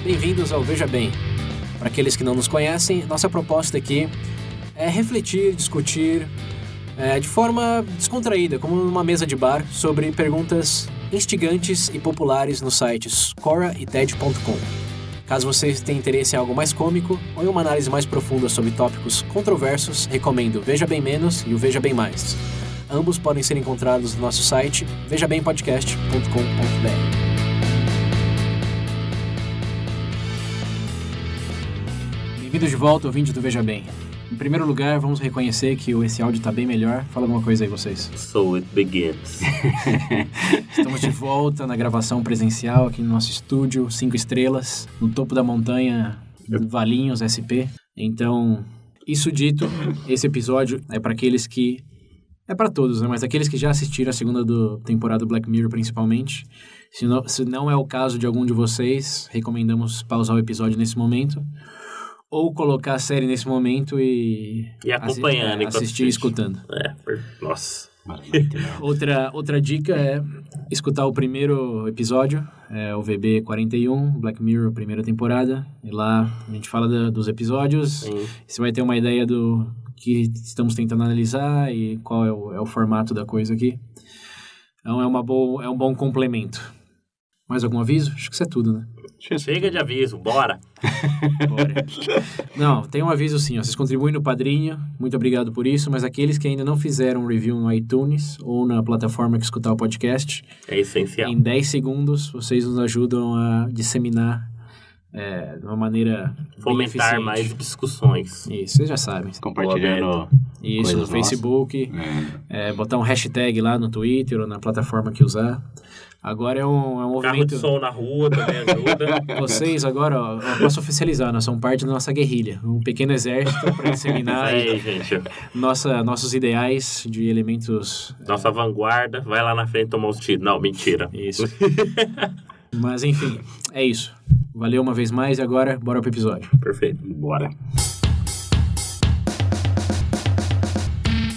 Bem-vindos ao Veja Bem. Para aqueles que não nos conhecem, nossa proposta aqui é refletir, discutir de forma descontraída, como numa mesa de bar, sobre perguntas instigantes e populares nos sites Quora e TED.com. Caso vocês tenham interesse em algo mais cômico ou em uma análise mais profunda sobre tópicos controversos, recomendo o Veja Bem Menos e o Veja Bem Mais. Ambos podem ser encontrados no nosso site vejabempodcast.com.br. Bem-vindos de volta, ouvintes do Veja Bem. Em primeiro lugar, vamos reconhecer que esse áudio está bem melhor. Fala alguma coisa aí, vocês. So it begins. Estamos de volta na gravação presencial aqui no nosso estúdio, 5 estrelas, no topo da montanha, Valinhos SP. Então, isso dito, esse episódio é para aqueles que... É para todos, né? Mas aqueles que já assistiram a segunda temporada do Black Mirror, principalmente. Se não é o caso de algum de vocês, recomendamos pausar o episódio nesse momento. Ou colocar a série nesse momento e acompanhando, assistir e escutando. Nossa. Outra dica é escutar o primeiro episódio, o VB41, Black Mirror, primeira temporada. E lá a gente fala dos episódios. Sim. Você vai ter uma ideia do que estamos tentando analisar e qual é o formato da coisa aqui. Então é um bom complemento. Mais algum aviso? Acho que isso é tudo, né? Chega de aviso, bora! Bora. Não, tem um aviso sim, ó. Vocês contribuem no Padrinho, muito obrigado por isso, mas aqueles que ainda não fizeram um review no iTunes ou na plataforma que escutar o podcast, é essencial. Em 10 segundos, vocês nos ajudam a disseminar de uma maneira fomentar mais discussões. Isso, vocês já sabem. Compartilhando isso no Facebook, botar um hashtag lá no Twitter ou na plataforma que usar. Agora é um movimento... Carro de som na rua também ajuda. Vocês agora, eu posso oficializar, nós somos parte da nossa guerrilha. Um pequeno exército para disseminar nossos ideais de elementos... Nossa vanguarda, vai lá na frente tomar uns tiros. Não, mentira. Isso. Mas enfim, é isso. Valeu uma vez mais e agora, bora pro episódio. Perfeito. Bora.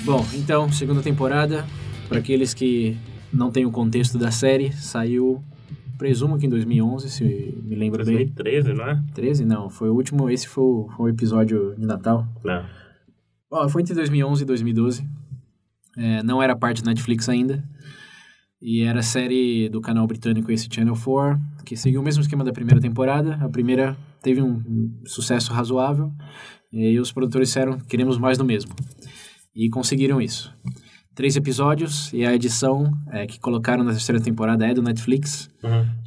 Bom, então, segunda temporada, para aqueles que não tem o contexto da série, saiu, presumo que em 2011, se me lembro 2013, bem. 2013, não é? 13, não. Foi o último, esse foi o episódio de Natal. Não. Foi entre 2011 e 2012. Não era parte da Netflix ainda. E era série do canal britânico esse Channel 4, que seguiu o mesmo esquema da primeira temporada. A primeira teve um sucesso razoável. E os produtores disseram, queremos mais do mesmo. E conseguiram isso. 3 episódios, e a edição que colocaram na terceira temporada é do Netflix,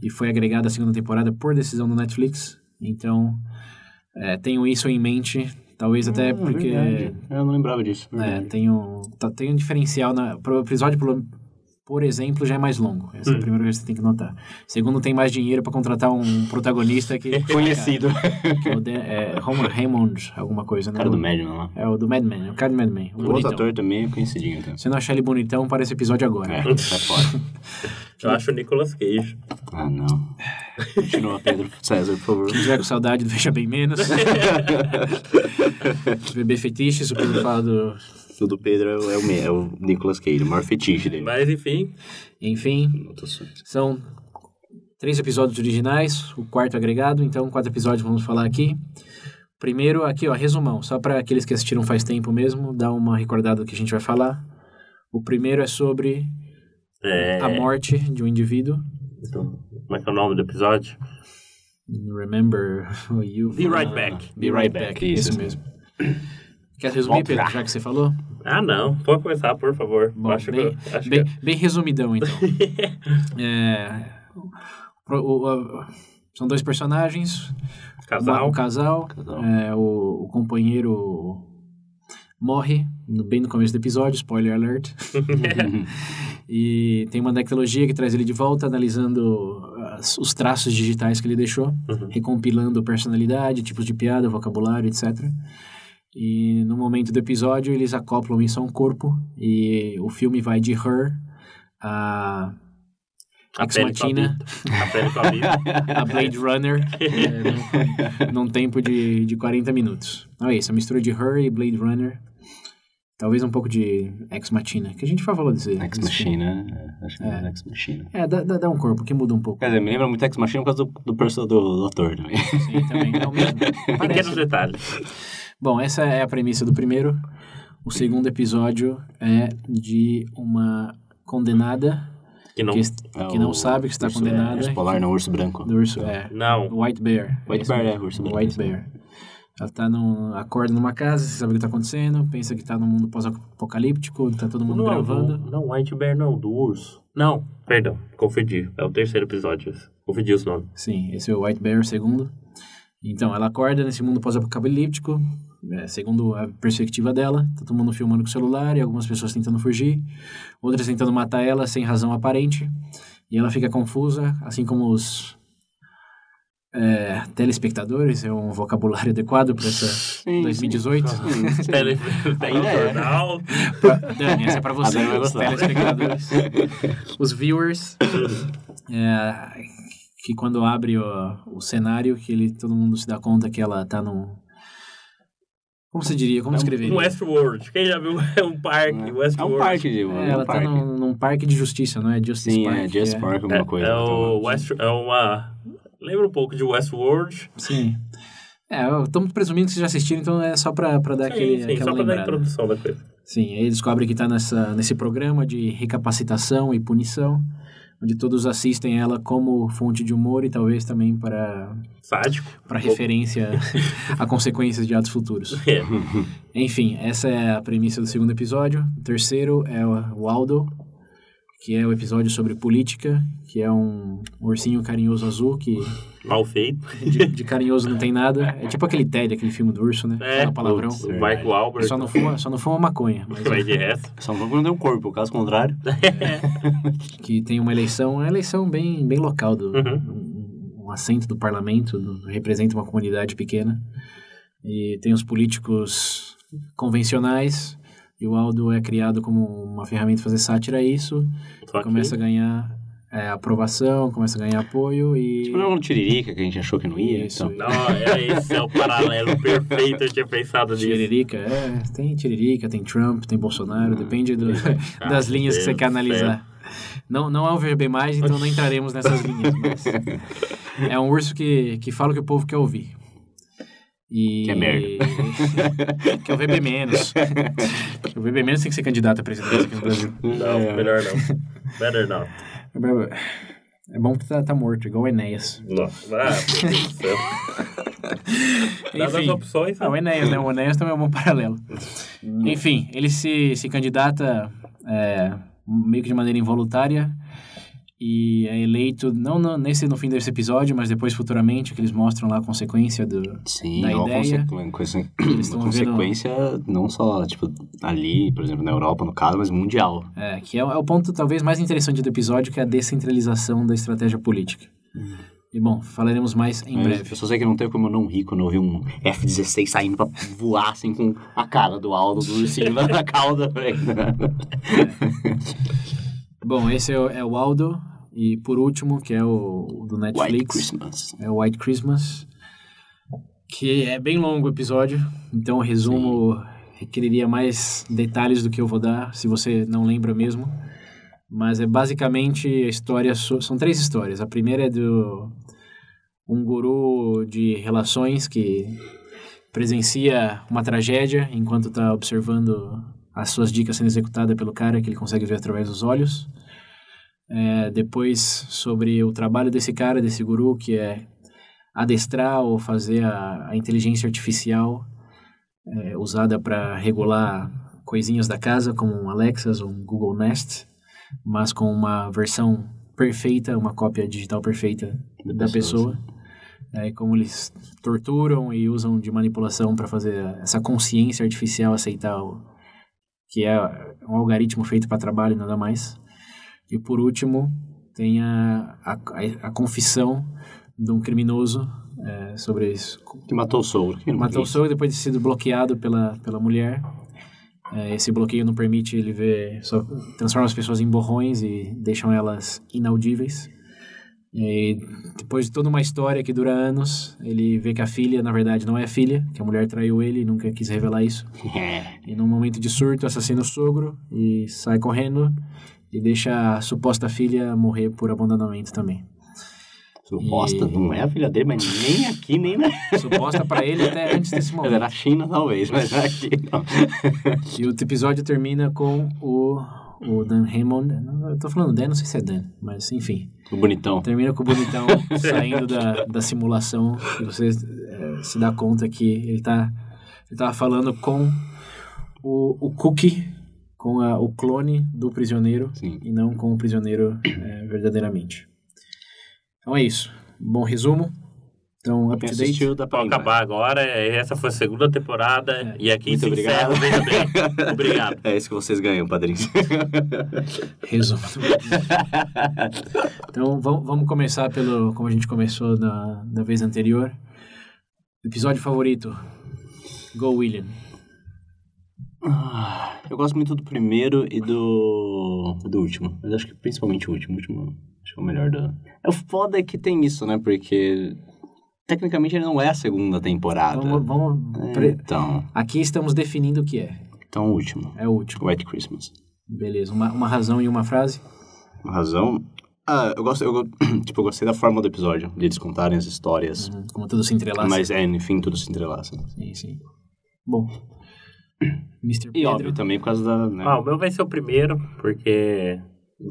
e foi agregada à segunda temporada por decisão do Netflix. Então, tenham isso em mente, talvez até porque... Verdade. Eu não lembrava disso. Tem um diferencial. O episódio, por exemplo, já é mais longo. Essa é a primeira coisa que você tem que notar. Segundo, tem mais dinheiro para contratar um protagonista que... Conhecido. Que é o Homer Hammond, alguma coisa, né? O cara do Madman lá. É o do Madman, o cara do Madman. O outro ator também é conhecidinho. Então. Se não achar ele bonitão, para esse episódio agora. Sai fora. Eu acho o Nicolas Cage. Ah, não. Continua, Pedro César, por favor. Quem tiver com saudade, Veja Bem Menos. Bebê Fetiches, o Pedro fala do... O do Pedro é o Nicolas Cage, o maior fetiche dele. Mas, Enfim, são 3 episódios originais, o 4º agregado, então 4 episódios vamos falar aqui. Primeiro, aqui, resumão, só para aqueles que assistiram faz tempo mesmo, dá uma recordada do que a gente vai falar. O primeiro é sobre a morte de um indivíduo. Então, como é que é o nome do episódio? Remember you... Be Right Back. Be Right Back, isso mesmo. Quer resumir, Pedro, já que você falou? Ah, não. Pode começar, por favor. Bom, bem resumidão, então. São 2 personagens. Um casal. O companheiro morre bem no começo do episódio, spoiler alert. E tem uma tecnologia que traz ele de volta, analisando os traços digitais que ele deixou, recompilando personalidade, tipos de piada, vocabulário, etc. E no momento do episódio eles acoplam isso a um corpo e o filme vai de Her a Ex Machina, Aprende com a vida. a Blade Runner, num tempo de 40 minutos. Então é isso, a mistura de Her e Blade Runner. Talvez um pouco de Ex Machina, que a gente já falou desse Ex Machina, acho que é Ex Machina. Dá um corpo, que muda um pouco. Quer dizer, me lembra muito Ex Machina por causa do personagem do ator também. Sim, também, é o mesmo. Pequenos detalhes. Bom, essa é a premissa do primeiro. O segundo episódio é de uma condenada que não sabe que está condenada. Urso polar, não, urso branco. Do urso, Não. White Bear. White Bear, urso branco. White Bear. Ela acorda numa casa, você sabe o que está acontecendo, pensa que está num mundo pós-apocalíptico, tá todo mundo gravando. Não, White Bear não, do urso. Não, perdão, confundi. É o terceiro episódio. Confundi os nomes. Sim, esse é o White Bear, o segundo. Então, ela acorda nesse mundo pós-apocalíptico, segundo a perspectiva dela, tá todo mundo filmando com o celular e algumas pessoas tentando fugir, outras tentando matar ela sem razão aparente, e ela fica confusa, assim como os telespectadores, é um vocabulário adequado para essa 2018. Jornal. Dani, essa é para você, os telespectadores. Os viewers, que quando abre o cenário, que todo mundo se dá conta que ela tá num... Como você diria? Como escreveria? Um Westworld. Quem já viu? É um parque. Westworld. É um parque, de ela tá num parque de justiça, não é? Justice Sim, Park. é Justice Park, alguma coisa. É uma... Lembra um pouco de Westworld. Sim. Estamos presumindo que vocês já assistiram, então é só pra dar aquela só pra lembrada. dar a introdução da coisa. Sim, aí descobre que tá nesse programa de recapacitação e punição, onde todos assistem ela como fonte de humor e talvez também para... Sádico. Para referência a consequências de atos futuros. Enfim, essa é a premissa do segundo episódio. O terceiro é o Aldo, que é o episódio sobre política, que é um ursinho carinhoso azul que... Mal feito. De carinhoso não tem nada. É tipo aquele Ted, aquele filme do urso, né? Fala palavrão. O Mark Wahlberg. Só não fuma maconha. Mas vai de resto. Só não tem um corpo, caso contrário. Que tem uma eleição bem local, um assento do parlamento, representa uma comunidade pequena. E tem os políticos convencionais, e o Aldo é criado como uma ferramenta de fazer sátira a isso. Começa a ganhar aprovação, começa a ganhar apoio e... Tipo, não é um Tiririca que a gente achou que não ia, isso, então. Não, esse é o paralelo perfeito, eu tinha pensado nisso. Tiririca, tem Tiririca, tem Trump, tem Bolsonaro, depende das linhas que você quer analisar. Não é um VB+, então não entraremos nessas linhas, mas é um urso que fala o que o povo quer ouvir. Que é merda. Que é o VB-. O VB- tem que ser candidato a presidência aqui no Brasil. Não, melhor não. Better não. É bom que tá morto, igual o Enéas. Nossa, meu Deus do céu. Dá as opções. O Enéas, né? O Enéas também é um bom paralelo. Enfim, ele se candidata meio que de maneira involuntária e é eleito, não no fim desse episódio, mas depois futuramente, que eles mostram lá a consequência da ideia. Consequência não só, tipo, ali, por exemplo, na Europa, no caso, mas mundial. Que é o ponto talvez mais interessante do episódio, que é a descentralização da estratégia política. E, bom, falaremos mais em breve. Eu só sei que não tem como eu não rir quando eu vi um F-16 saindo pra voar, assim, com a cara do Aldo, do ursinho na cauda. Bom, esse é o Aldo. E por último, que é o do Netflix. White Christmas. É o White Christmas. Que é bem longo o episódio. Então o resumo requeriria mais detalhes do que eu vou dar, se você não lembra mesmo. Mas é basicamente a história... São 3 histórias. A primeira é do um guru de relações que presencia uma tragédia enquanto está observando as suas dicas sendo executadas pelo cara, que ele consegue ver através dos olhos. Depois, sobre o trabalho desse cara, desse guru, que é adestrar ou fazer a inteligência artificial usada para regular coisinhas da casa, como um Alexa ou um Google Nest, mas com uma versão perfeita, uma cópia digital perfeita da pessoa. Como eles torturam e usam de manipulação para fazer essa consciência artificial aceitar que é um algoritmo feito para trabalho e nada mais. E por último, tem a confissão de um criminoso sobre isso. Que matou o sogro. Matou o sogro depois de ter sido bloqueado pela mulher. Esse bloqueio não permite ele ver, só transforma as pessoas em borrões e deixam elas inaudíveis. E depois de toda uma história que dura anos, ele vê que a filha, na verdade, não é a filha, que a mulher traiu ele e nunca quis revelar isso. E num momento de surto, assassina o sogro e sai correndo e deixa a suposta filha morrer por abandonamento também. Suposta, não é a filha dele, mas nem aqui, nem na... Suposta pra ele até antes desse momento. Era na China, talvez, mas não é aqui, não. E o episódio termina com o Dan Hammond. Eu tô falando Dan, não sei se é Dan, mas enfim. O bonitão. Termina com o bonitão saindo da simulação. E você se dá conta que ele tava falando com o Cookie, com o clone do prisioneiro. Sim. E não com o prisioneiro verdadeiramente. Então é isso. Bom resumo. Então, up to date. Dá pra Pode acabar agora. Essa foi a segunda temporada. E aqui Muito se encerra. Veja bem. Obrigado. É isso que vocês ganham, padrinhos. Resumo. Então, vamos começar como a gente começou da vez anterior. Episódio favorito. Go, William. Eu gosto muito do primeiro e do último. Mas acho que principalmente o último. O último acho que é o melhor do... O foda é que tem isso, né? Porque... Tecnicamente ele não é a segunda temporada. Então... Aqui estamos definindo o que é. Então o último. É o último. White Christmas. Beleza. Uma razão e uma frase? Uma razão? Eu gostei da forma do episódio. De eles contarem as histórias. Como tudo se entrelaça. Mas enfim, tudo se entrelaça. Sim. Bom. Mr. E Pedro. óbvio, também por causa da... Né? O meu vai ser o primeiro, porque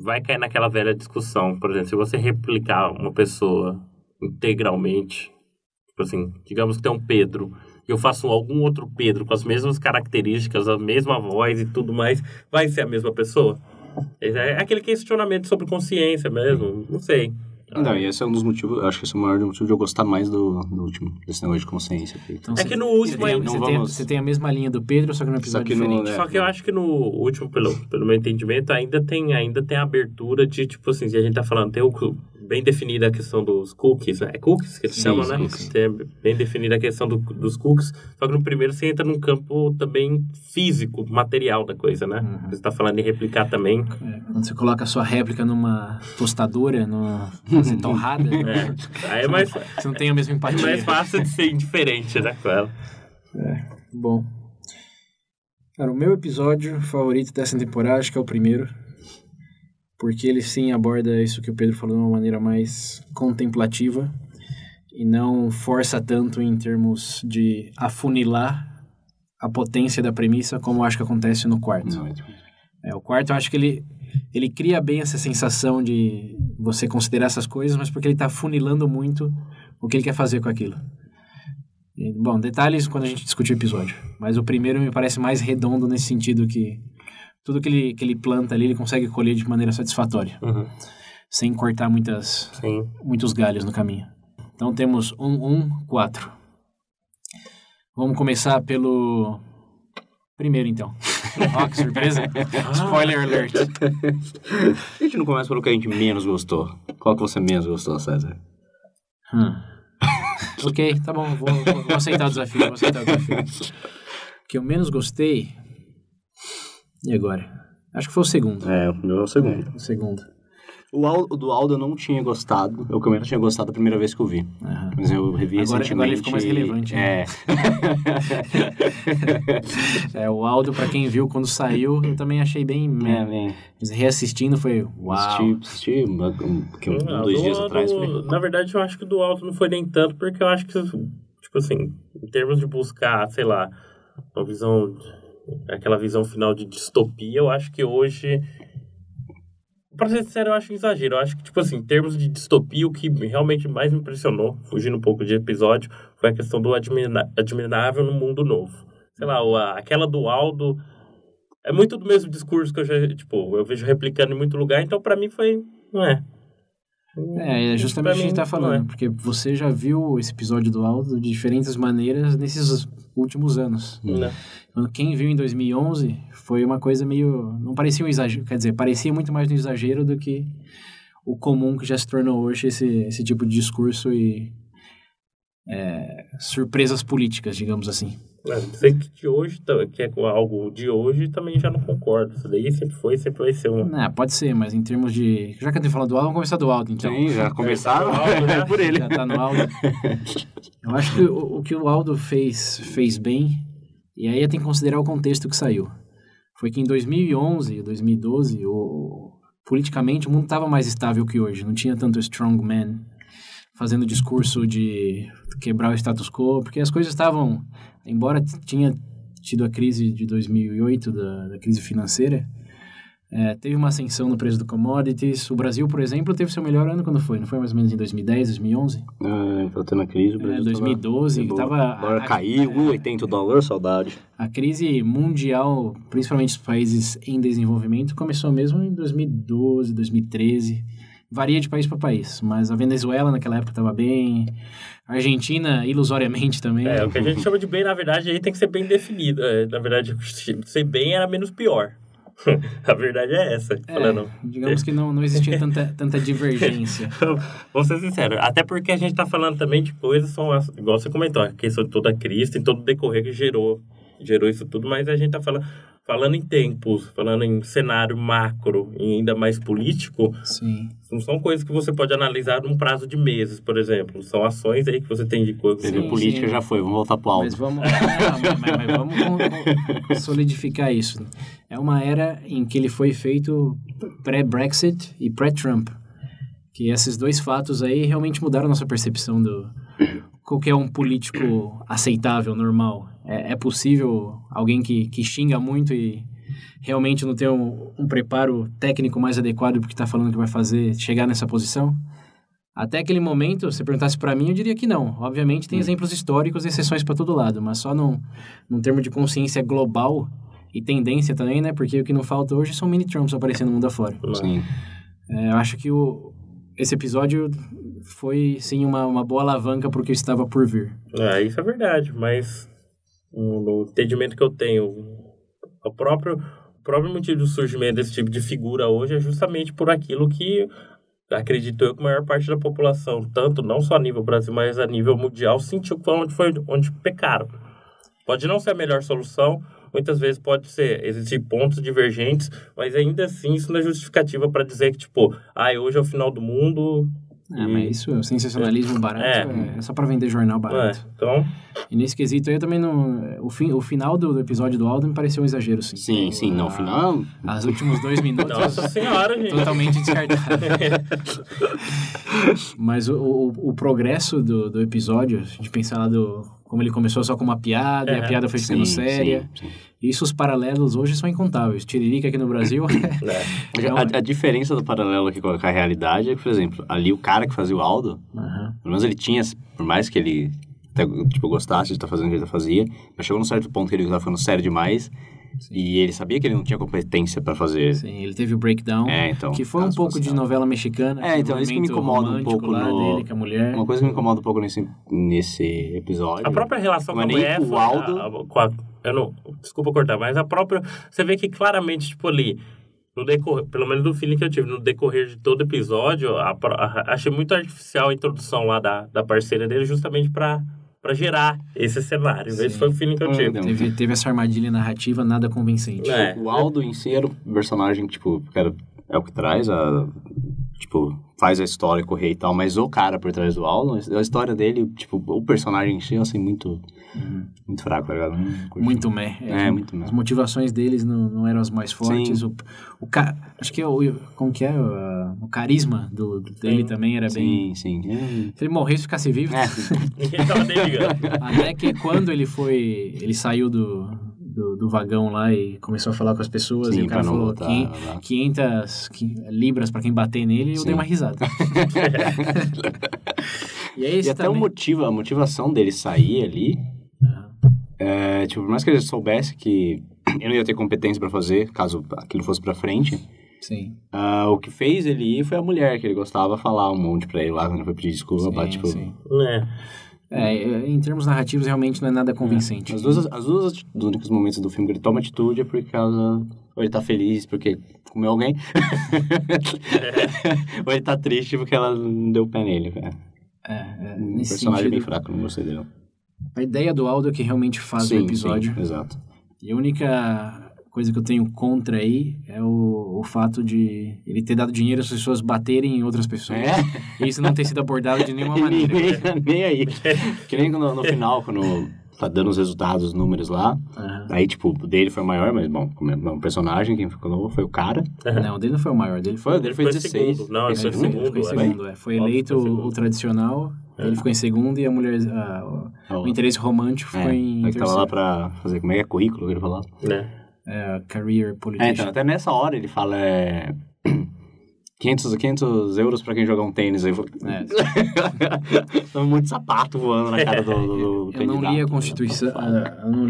vai cair naquela velha discussão. Por exemplo, se você replicar uma pessoa integralmente, tipo assim, digamos que tem um Pedro, e eu faço algum outro Pedro com as mesmas características, a mesma voz e tudo mais, vai ser a mesma pessoa? É aquele questionamento sobre consciência mesmo, não sei. Não, e esse é um dos motivos, acho que esse é o maior motivo de eu gostar mais do último, desse negócio de consciência. Então, que no último você tem a mesma linha do Pedro, só que no episódio diferente. Só que eu acho que no último, pelo meu entendimento, ainda tem a abertura de, tipo assim, se a gente tá falando, tem bem definida a questão dos cookies, né? É cookies que se chama, né? Tem bem definida a questão dos cookies, só que no primeiro você entra num campo também físico, material da coisa, né? Você tá falando em replicar também. Quando você coloca a sua réplica numa tostadora, numa torrada, aí é mais... você não tem a mesma empatia. É mais fácil de ser indiferente, né, com ela. Bom. Cara, o meu episódio favorito dessa temporada, acho que é o primeiro. Porque ele sim aborda isso que o Pedro falou de uma maneira mais contemplativa e não força tanto em termos de afunilar a potência da premissa, como eu acho que acontece no quarto. O quarto, eu acho que ele cria bem essa sensação de você considerar essas coisas, mas porque ele está afunilando muito o que ele quer fazer com aquilo. Bom, detalhes quando a gente discutir o episódio. Mas o primeiro me parece mais redondo nesse sentido que tudo que ele planta ali, ele consegue colher de maneira satisfatória. Sem cortar muitos galhos no caminho. Então temos 4. Vamos começar pelo primeiro, então. Ó, que surpresa. Spoiler alert. A gente não começa pelo que a gente menos gostou. Qual que você menos gostou, César? Ok, tá bom. Vou aceitar o desafio. O que eu menos gostei... E agora? Acho que foi o segundo. O meu é o segundo. O segundo. O do Aldo eu não tinha gostado. Eu também não tinha gostado a primeira vez que eu vi. Mas eu revi recentemente. Agora ele ficou mais relevante. Né? O Aldo, pra quem viu quando saiu, eu também achei bem... Mas reassistindo foi... Uau! Assisti 2 dias atrás. Na verdade, eu acho que o do Aldo não foi nem tanto, porque eu acho que, tipo assim, em termos de buscar, sei lá, uma visão... Aquela visão final de distopia, eu acho que hoje... Pra ser sincero, eu acho exagero. Eu acho que, tipo assim, em termos de distopia, o que realmente mais me impressionou, fugindo um pouco de episódio, foi a questão do admirável no mundo novo. Sei lá, aquela do Aldo... É muito do mesmo discurso que eu vejo replicando em muito lugar, então pra mim foi... Não é. É justamente o que a gente tá falando, porque você já viu esse episódio do Aldo de diferentes maneiras nesses últimos anos. Quem viu em 2011 foi uma coisa meio... Não parecia um exagero, quer dizer, parecia muito mais um exagero do que o comum que já se tornou hoje esse tipo de discurso e surpresas políticas, digamos assim. Sei que de hoje, que é algo de hoje, também já não concordo. Isso daí sempre vai ser um... Pode ser, mas em termos de... Já que eu tenho falado do Aldo, vamos começar do Aldo, então. Sim, já começaram por ele. Já tá no Aldo. Eu acho que o que o Aldo fez bem, e aí tem que considerar o contexto que saiu, foi que em 2011, 2012, politicamente o mundo estava mais estável que hoje. Não tinha tanto strongman fazendo discurso de quebrar o status quo, porque as coisas estavam... Embora tinha tido a crise de 2008, da crise financeira, teve uma ascensão no preço do commodities. O Brasil, por exemplo, teve seu melhor ano quando foi? Não foi mais ou menos em 2010, 2011? Tá tendo a crise, o Brasil 2012, agora caiu, $1,80, saudade. A crise mundial, principalmente os países em desenvolvimento, começou mesmo em 2012, 2013. Varia de país para país, mas a Venezuela naquela época estava bem, a Argentina ilusoriamente também. O que a gente chama de bem, na verdade, aí tem que ser bem definido. Na verdade, ser bem era menos pior. A verdade é essa. Digamos que não existia tanta divergência. Vou ser sincero, até porque a gente está falando também de coisas, igual você comentou, a questão de toda a crise, em todo o decorrer que gerou isso tudo, mas a gente está falando em tempos, falando em cenário macro e ainda mais político. Sim. Não são coisas que você pode analisar num prazo de meses, por exemplo. São ações aí que você tem de coisas. Política já foi, vamos voltar pro Aldo. Mas vamos solidificar isso. É uma era em que ele foi feito pré-Brexit e pré-Trump. Que esses dois fatos aí realmente mudaram a nossa percepção do qualquer um político aceitável, normal. É possível alguém que xinga muito e realmente não ter um preparo técnico mais adequado porque está falando que vai fazer, chegar nessa posição? Até aquele momento, se perguntasse para mim, eu diria que não. Obviamente tem exemplos históricos e exceções para todo lado, mas só num termo de consciência global e tendência também, né? Porque o que não falta hoje são mini-Trumps aparecendo no mundo afora. Sim. Eu acho que esse episódio foi, sim, uma boa alavanca para o que estava por vir. Isso é verdade, mas no entendimento que eu tenho, o próprio motivo do surgimento desse tipo de figura hoje é justamente por aquilo que acredito eu que a maior parte da população, tanto não só a nível Brasil, mas a nível mundial, sentiu que onde pecaram. Pode não ser a melhor solução, muitas vezes existir pontos divergentes, mas ainda assim isso não é justificativa para dizer que, hoje é o final do mundo. Mas isso é o sensacionalismo barato, é só para vender jornal barato. Então... E nesse quesito aí eu também não... O final do episódio do Aldo me pareceu um exagero, sim. Sim, no final... Os últimos 2 minutos... Nossa senhora, gente! Totalmente descartável. Mas o progresso do episódio, a gente pensar lá como ele começou só com uma piada, e a piada foi ficando séria. Sim. Isso, os paralelos hoje são incontáveis. Tiririca aqui no Brasil... A diferença do paralelo aqui com a realidade é que, por exemplo, ali o cara que fazia o Aldo, pelo menos ele tinha, por mais que ele até, gostasse de estar fazendo o que ele fazia, mas chegou num certo ponto que ele estava ficando sério demais. Sim. E ele sabia que ele não tinha competência para fazer. Sim, ele teve o breakdown, então, que foi um pouco de novela mexicana. Então isso que me incomoda um pouco dele, com a mulher. Uma coisa que me incomoda um pouco nesse episódio. A própria relação com a mulher o Aldo... Desculpa cortar, mas a própria... Você vê que claramente, ali... No decorrer, pelo menos do feeling que eu tive no decorrer de todo episódio, achei muito artificial a introdução lá da parceira dele, justamente para gerar esse cenário. Sim. Esse foi o feeling que eu tive. Teve essa armadilha narrativa nada convincente. O Aldo em si era o personagem, é o que traz faz a história correr e tal, mas o cara por trás do Aldo, a história dele, o personagem em si, eu achei muito fraco, tá ligado? Muito meh. Muito meh. As motivações deles não eram as mais fortes. Acho que como que é? O carisma dele também era bem... Sim. Se ele morresse, ficasse vivo... Ninguém tava nem ligando. Até que quando ele saiu do vagão lá e começou a falar com as pessoas, e o cara falou 500 libras pra quem bater nele, eu dei uma risada. E até a motivação dele sair ali, por mais que ele soubesse que eu não ia ter competência pra fazer, caso aquilo fosse pra frente, sim. O que fez ele ir foi a mulher que ele gostava falar um monte pra ele lá, quando ele foi pedir desculpa. Sim. Em termos narrativos, realmente não é nada convincente. Os dois únicos momentos do filme que ele toma atitude é por causa... Ou ele tá feliz porque comeu alguém. Ou ele tá triste porque ela não deu pé nele. Um personagem bem fraco, não gostei dele. A ideia do Aldo é que realmente faz o episódio. Sim, exato. E a única coisa que eu tenho contra aí é o fato de ele ter dado dinheiro às pessoas baterem em outras pessoas. E isso não ter sido abordado de nenhuma maneira. Nem aí. Que nem no final, quando tá dando os resultados, os números lá. Aí, tipo, o dele foi o maior, mas, bom, como é um personagem, quem ficou foi o cara. Não, o dele não foi o maior. O dele foi 16. Segundo. Não, ele foi segundo. Foi eleito o tradicional, ele ficou em segundo e a mulher... o interesse romântico ficou em terceiro. terceiro. Tava lá pra fazer, como é que é? Currículo que ele falava. Career politician. Então, até nessa hora ele fala 500 euros pra quem jogar um tênis. Aí muito sapato voando na cara do eu não li a Constituição,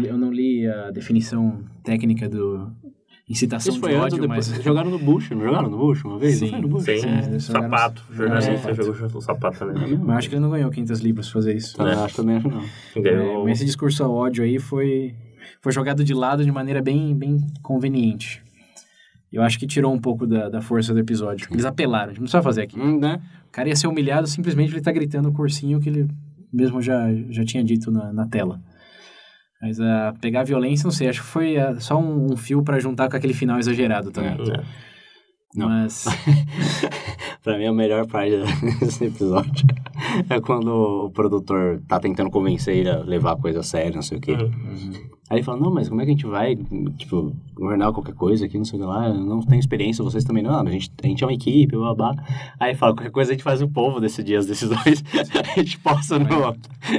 eu não li a definição técnica do incitação de ódio, mas... Jogaram no Bush, não jogaram no Bush uma vez? Sim, não foi no Bush? Sim, sapato. Jornalista jogou o sapato também. Mas acho que ele não ganhou 500 libras pra fazer isso. Também acho não. Mas esse discurso ao ódio aí foi jogado de lado de maneira bem conveniente. Eu acho que tirou um pouco da força do episódio. Eles apelaram, a gente não precisa fazer aqui. Né? O cara ia ser humilhado simplesmente ele tá gritando o cursinho que ele mesmo já tinha dito na tela. Mas pegar a violência, não sei, acho que foi só um fio pra juntar com aquele final exagerado também. Não. Mas... Pra mim, a melhor parte desse episódio é quando o produtor tá tentando convencer ele a levar a coisa a sério, não sei o quê. Aí ele fala, não, mas como é que a gente vai, tipo, governar qualquer coisa aqui, não sei o que lá, eu não tenho experiência, vocês também não, mas a gente é uma equipe, blá, blá. Aí ele fala, qualquer coisa a gente faz o povo decidir as decisões, a gente posta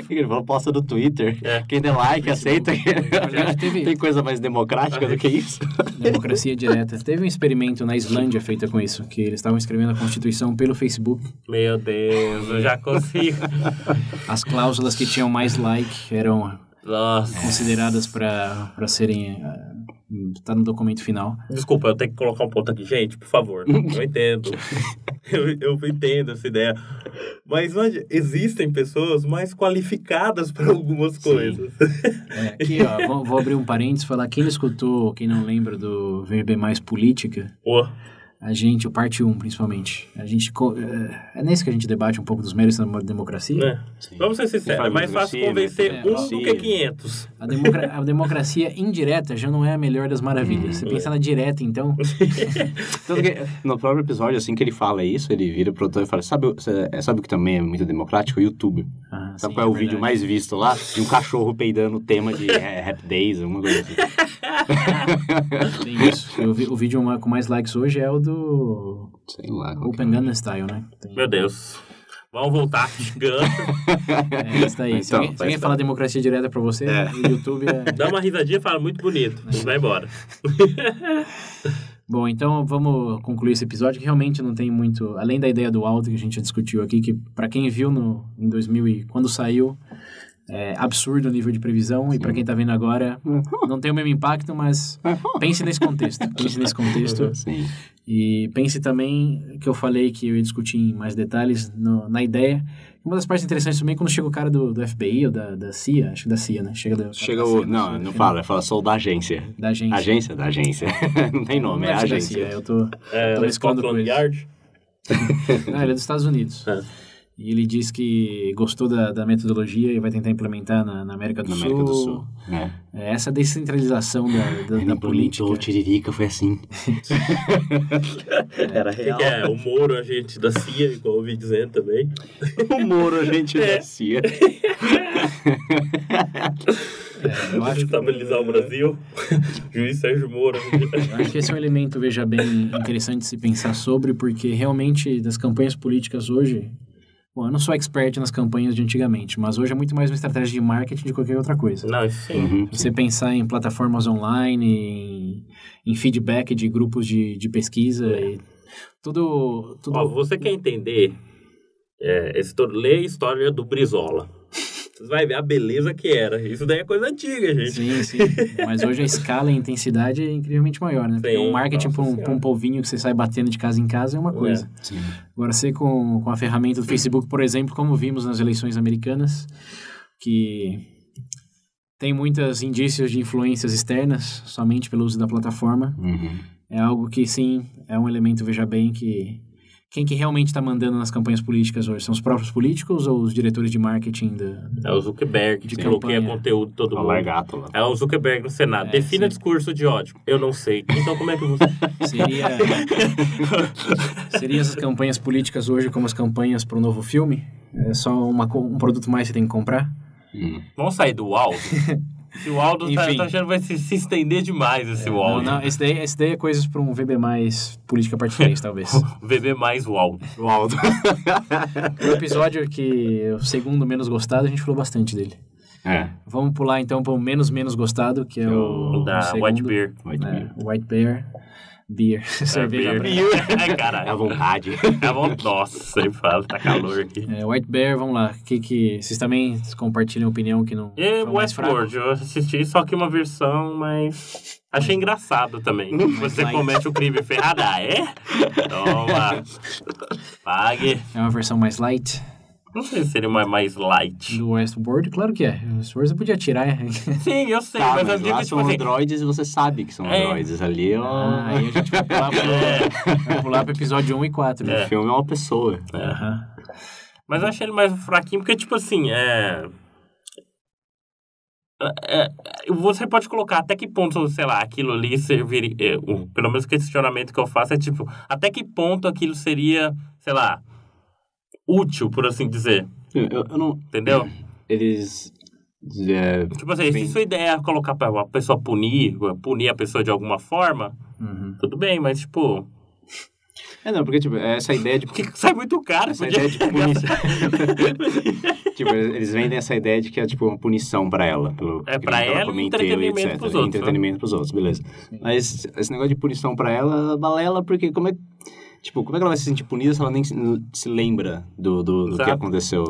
ele falou, posta no Twitter, quem der like, aceita. Tem coisa mais democrática do que isso? Democracia direta. Teve um experimento na Islândia feito com isso, que eles estavam escrevendo a Constituição pelo Facebook. Meu Deus, eu já consigo. As cláusulas que tinham mais like eram... Nossa. consideradas para serem tá no documento final. Desculpa, eu tenho que colocar um ponto aqui, gente, por favor. Eu entendo. eu entendo essa ideia. Mas existem pessoas mais qualificadas para algumas coisas. Aqui, ó, vou abrir um parênteses e falar, quem escutou, quem não lembra do VB Mais Política, a gente, o parte 1 principalmente, a gente, é nesse que a gente debate um pouco dos méritos da democracia. Vamos ser sinceros, é mais fácil convencer do que 500. A democracia indireta já não é a melhor das maravilhas. Você pensa na direta, então... Tanto que, no próprio episódio, assim que ele fala isso, ele vira pro produtor e fala, sabe o que também é muito democrático? O YouTube. Sabe qual é o vídeo mais visto lá? De um cachorro peidando o tema de Happy Days, alguma coisa assim. Tem isso. O vídeo com mais likes hoje é o do... sei lá. Open Gangnam Style, né? Meu Deus. Vamos voltar. Gigante. Isso daí. Se alguém falar democracia direta pra você, o YouTube é... Dá uma risadinha e fala muito bonito. E vai embora. Bom, então vamos concluir esse episódio, que realmente não tem muito... Além da ideia do Aldo que a gente já discutiu aqui, que pra quem viu em 2000 quando saiu... É absurdo o nível de previsão. E para quem tá vendo agora, não tem o mesmo impacto, mas pense nesse contexto. Sim. E pense também que eu falei que eu ia discutir em mais detalhes na ideia. Uma das partes interessantes também é quando chega o cara do FBI ou da CIA, acho que da CIA, né? Chega o... Não fala, sou da agência. Da agência. Da agência. Não tem nome, é agência. Eu tô mesclando com Yard? Não, ele é dos Estados Unidos. E ele diz que gostou da metodologia e vai tentar implementar na América do Sul. Essa descentralização da política. O Tiririca foi assim. Era real. Que é? O Moro, agente da CIA, igual eu ouvi dizendo também. O Moro, agente da CIA. Eu acho estabilizar o Brasil. Juiz Sérgio Moro. Eu acho que esse é um elemento, veja bem, interessante de se pensar sobre, porque realmente das campanhas políticas hoje... Bom, eu não sou expert nas campanhas de antigamente, mas hoje é muito mais uma estratégia de marketing de qualquer outra coisa. Não, isso sim. Você pensar em plataformas online, em feedback de grupos de pesquisa, e tudo... Você quer entender, lê a história do Brizola. Você vai ver a beleza que era. Isso daí é coisa antiga, gente. Sim. Mas hoje a escala e a intensidade é incrivelmente maior, né? Porque o marketing para um polvinho que você sai batendo de casa em casa é uma coisa. Sim. Agora, você com a ferramenta do Facebook, por exemplo, como vimos nas eleições americanas, que tem muitos indícios de influências externas, somente pelo uso da plataforma, é algo que, sim, é um elemento, veja bem, que quem que realmente está mandando nas campanhas políticas hoje? São os próprios políticos ou os diretores de marketing? É o Zuckerberg que bloqueia conteúdo todo mundo. Largato lá. É o Zuckerberg no Senado. Defina discurso de ódio. Eu não sei. Então como é que você... Seria essas campanhas políticas hoje como as campanhas para o novo filme? É só um produto mais que você tem que comprar? Vamos sair do Aldo. Se o Aldo tá achando que vai se estender demais esse Aldo. Não, esse daí é coisas para um VB mais política parte 3, talvez. VB mais o Aldo. O Aldo. O episódio que o segundo menos gostado, a gente falou bastante dele. Vamos pular então para o menos gostado, que é o da segundo, White Bear. White Bear. Beer. Cerveja branca. Ai, caralho. É à vontade. Nossa, sempre fala, tá calor aqui. White Bear, vamos lá. Que vocês também compartilham a opinião que não... Westworld, eu assisti só que uma versão, mas... Achei engraçado também. Você comete o crime ferrado. Toma. Pague. É uma versão mais light. Não sei se seria uma mais light. Do Westworld? Claro que é. O Westworld você podia tirar. Sim, eu sei. Mas eu digo lá que são androides e você sabe que são androides. Ali aí a gente vai pular pro episódio 1 e 4. O filme é uma pessoa. Mas eu achei ele mais fraquinho porque, tipo assim, você pode colocar até que ponto, sei lá, aquilo ali serviria... pelo menos o questionamento que eu faço é, tipo, até que ponto aquilo seria, sei lá... útil, por assim dizer. Eu não... Entendeu? Eles... tipo assim, se sua ideia é colocar pra uma pessoa punir a pessoa de alguma forma, tudo bem, mas tipo... não, porque, tipo, essa ideia de... Porque sai muito caro. Essa ideia de punição. Tipo, eles vendem essa ideia de que é, tipo, uma punição pra ela. Pra ela e entretenimento pros outros. Entretenimento pros outros, beleza. Mas esse negócio de punição pra ela, balela, porque como é que ela vai se sentir punida se ela nem se lembra do que aconteceu?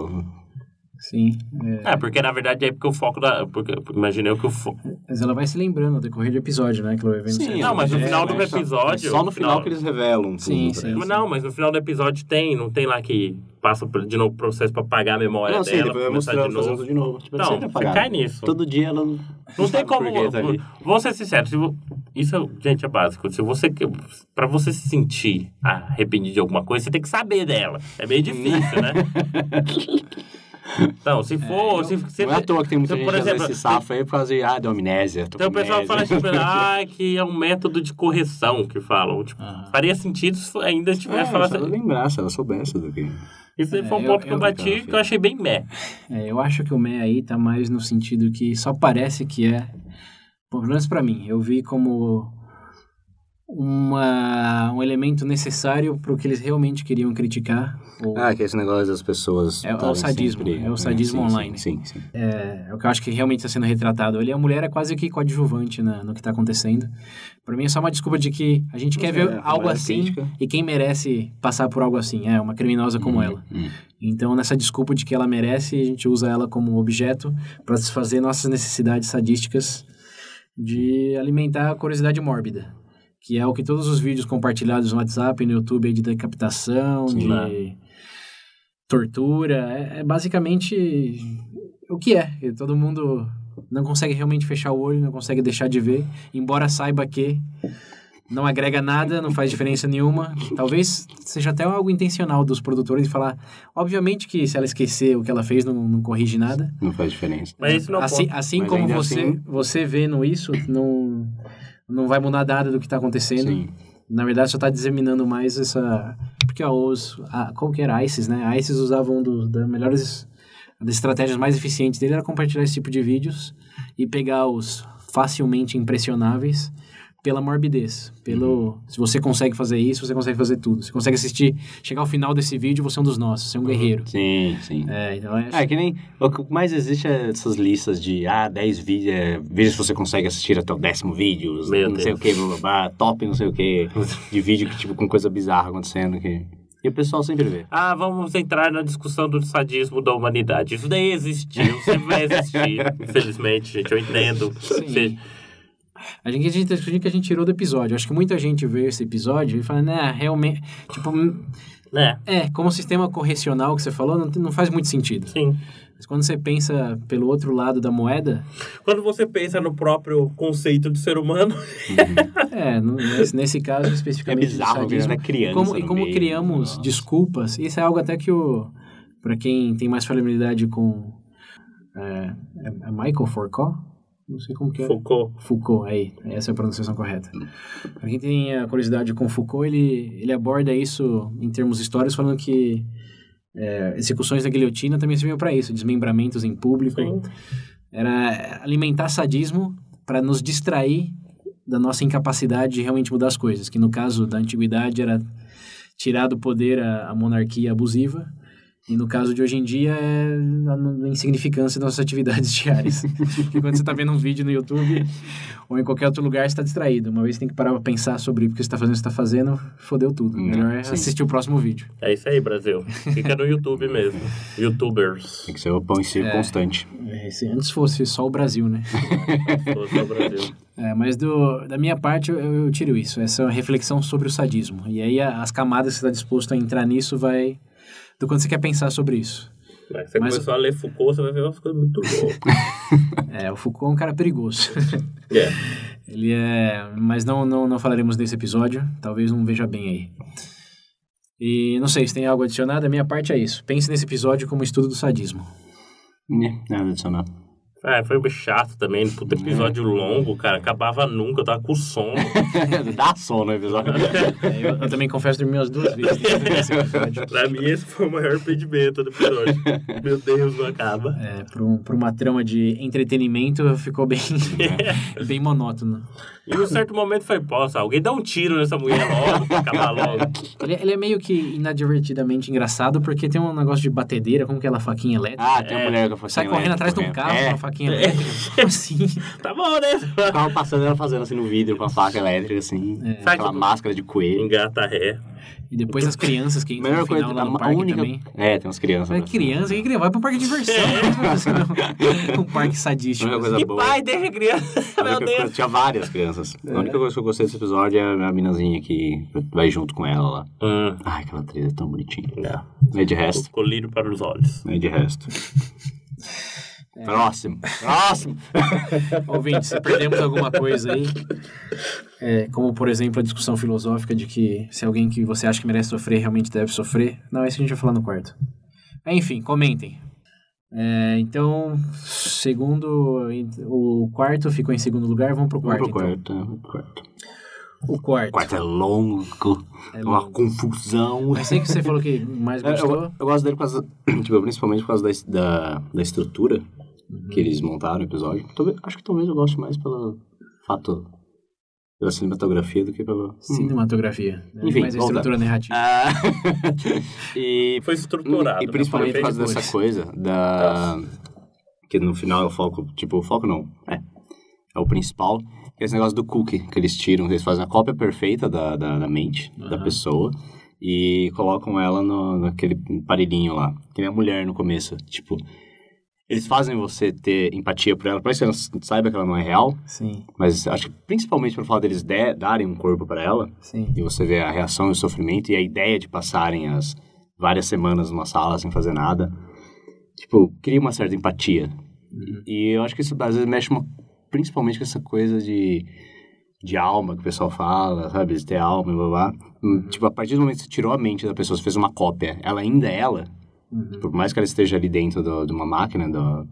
Sim. Porque na verdade é porque o foco da... Porque imaginei que o foco... Mas ela vai se lembrando no decorrer do episódio, né? Que ela vai vendo. Sim, não, mas no final do episódio... Só no final que eles revelam. Sim. Não, mas no final do episódio não tem lá que passa de novo o processo pra apagar a memória dela. Sim, depois vai mostrar ela fazendo de novo. Tipo, não, você cai nisso. Todo dia ela... Não tem como... Vou ser sincero, isso, gente, é básico. Pra você se sentir arrependido de alguma coisa, você tem que saber dela. É meio difícil, né? Então, se for... não é à toa que tem muita gente que se safa aí por causa de amnésia. Então o pessoal fala tipo, que é um método de correção que falam. Tipo, faria sentido se ainda tivesse falado... Se ela lembrasse, se ela soubesse do que... Isso foi um ponto que eu bati que eu achei bem meh. Eu acho que o meh aí tá mais no sentido que só parece que é... Pelo menos pra mim, eu vi como... um elemento necessário para o que eles realmente queriam criticar. Que é esse negócio das pessoas... É o sadismo, é o sadismo online. Sim. É o que eu acho que realmente está sendo retratado ali. A mulher é quase que coadjuvante no que está acontecendo. Para mim é só uma desculpa de que a gente quer ver algo assim crítica. E quem merece passar por algo assim é uma criminosa como ela. Então, nessa desculpa de que ela merece, a gente usa ela como objeto para satisfazer nossas necessidades sadísticas de alimentar a curiosidade mórbida. Que é o que todos os vídeos compartilhados no WhatsApp e no YouTube aí de decapitação, de tortura, é basicamente o que é. Todo mundo não consegue realmente fechar o olho, não consegue deixar de ver, embora saiba que não agrega nada, não faz diferença nenhuma. Talvez seja até algo intencional dos produtores de falar, obviamente que se ela esquecer o que ela fez, não corrige nada. Não faz diferença. Mas isso não assim como você vendo isso, não vai mudar nada do que está acontecendo. Sim. Na verdade, só está disseminando mais essa... Porque qual que era? ISIS, né? A ISIS usava das estratégias mais eficientes dele era compartilhar esse tipo de vídeos e pegar os facilmente impressionáveis pela morbidez. Se você consegue fazer isso, você consegue fazer tudo. Você consegue chegar ao final desse vídeo, você é um dos nossos, você é um guerreiro. Sim. Então que nem... O que mais existe é essas listas de 10 vídeos, veja se você consegue assistir até o 10º vídeo, não sei o que, top não sei o que, de vídeo que, tipo, com coisa bizarra acontecendo que... E o pessoal sempre vê. Vamos entrar na discussão do sadismo da humanidade. Isso daí existiu, sempre vai existir. Infelizmente, gente, eu entendo. Sim. A gente tirou do episódio. Acho que muita gente vê esse episódio e fala, realmente... Tipo, Como sistema correcional que você falou, não faz muito sentido. Sim. Mas quando você pensa pelo outro lado da moeda... Quando você pensa no próprio conceito de ser humano... nesse caso especificamente... É bizarro, sadismo, criança e como criamos desculpas, isso é algo até que para quem tem mais familiaridade com... É Michael Foucault? Não sei como que é. Foucault, aí. Essa é a pronunciação correta. Para quem tem a curiosidade com Foucault, ele aborda isso em termos históricos, falando que execuções da guilhotina também serviam para isso, desmembramentos em público. Sim. Era alimentar sadismo para nos distrair da nossa incapacidade de realmente mudar as coisas, que no caso da antiguidade era tirar do poder a monarquia abusiva, e no caso de hoje em dia é a insignificância das nossas atividades diárias. Porque quando você está vendo um vídeo no YouTube ou em qualquer outro lugar, você está distraído. Uma vez você tem que parar para pensar sobre o que você está fazendo, fodeu tudo. Melhor é assistir o próximo vídeo. É isso aí, Brasil. Fica no YouTube mesmo. YouTubers. Tem que ser o pão em circo constante. Se antes fosse só o Brasil, né? Fosse só o Brasil. Mas da minha parte eu tiro isso. Essa é uma reflexão sobre o sadismo. E aí as camadas que você está disposto a entrar nisso vai... do quanto você quer pensar sobre isso. Você começou a ler Foucault, você vai ver umas coisas muito loucas. O Foucault é um cara perigoso. Ele mas não falaremos desse episódio. Talvez não veja bem aí. E não sei se tem algo adicionado. A minha parte é isso. Pense nesse episódio como estudo do sadismo. Nada adicionado. Foi chato também, puta episódio longo, cara, acabava nunca, eu tava com sono. Dá sono no episódio. Eu também confesso dormi umas 2 vezes nesse episódio. Pra mim esse foi o maior impedimento do episódio. Meu Deus, não acaba. Pra uma trama de entretenimento ficou bem monótono. E em um certo momento foi, alguém dá um tiro nessa mulher logo, pra acabar logo. Ele é meio que inadvertidamente engraçado, porque tem um negócio de batedeira, como que é a faquinha elétrica. Tem uma mulher com a faquinha sai correndo atrás de um carro com uma faquinha elétrica. Como assim? Tá bom, né? O carro passando, ela fazendo assim no vidro com a faca elétrica, assim. Aquela máscara de coelho. Engata ré. E depois as crianças que entram no final lá no parque também. Tem umas crianças. Mas criança, quem vai pra um parque de diversão. Um parque sadístico. Que pai deixa a criança. Meu Deus. Tinha várias crianças. A única coisa que eu gostei desse episódio é a minazinha que vai junto com ela lá. Ai, aquela atriz é tão bonitinha. É de resto. Colírio para os olhos. É de resto. Próximo. Ouvinte, se perdemos alguma coisa aí, como por exemplo a discussão filosófica de que se alguém que você acha que merece sofrer realmente deve sofrer, não, é isso que a gente vai falar no quarto. Enfim, comentem. Então, o quarto ficou em segundo lugar, vamos pro quarto. O quarto é longo, uma confusão. Eu sei que você falou que mais gostou. Eu gosto dele por causa, principalmente por causa da estrutura que eles montaram no episódio. Acho que talvez eu goste mais pela cinematografia do que pela... Cinematografia. Enfim, mais a estrutura narrativa. E foi estruturado. E principalmente por causa dessa coisa que no final é o foco... o foco não. É o principal. Esse negócio do cookie que eles tiram. Eles fazem a cópia perfeita da mente da pessoa e colocam ela naquele aparelhinho lá. Que nem a mulher no começo. Eles fazem você ter empatia por ela. Parece que você saiba que ela não é real. Sim. Mas acho que principalmente pelo fato deles darem um corpo para ela. Sim. E você vê a reação e o sofrimento. E a ideia de passarem as várias semanas numa sala sem fazer nada. Cria uma certa empatia. E eu acho que isso às vezes mexe principalmente com essa coisa de alma que o pessoal fala, sabe? De ter alma e blá blá. A partir do momento que você tirou a mente da pessoa, você fez uma cópia, ela ainda é ela. Por mais que ela esteja ali dentro de uma máquina,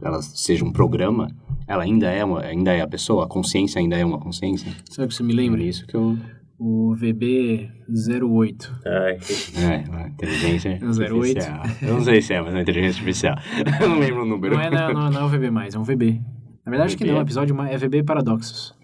ela seja um programa, ela ainda é a pessoa, a consciência ainda é uma consciência. Sabe o que você me lembra? Isso que eu... O VB08. A inteligência 08. artificial. Eu não sei se é, mas é inteligência artificial. Eu não lembro o número. Não é o VB+, é um VB. Na verdade, acho que não, o episódio é VB Paradoxos.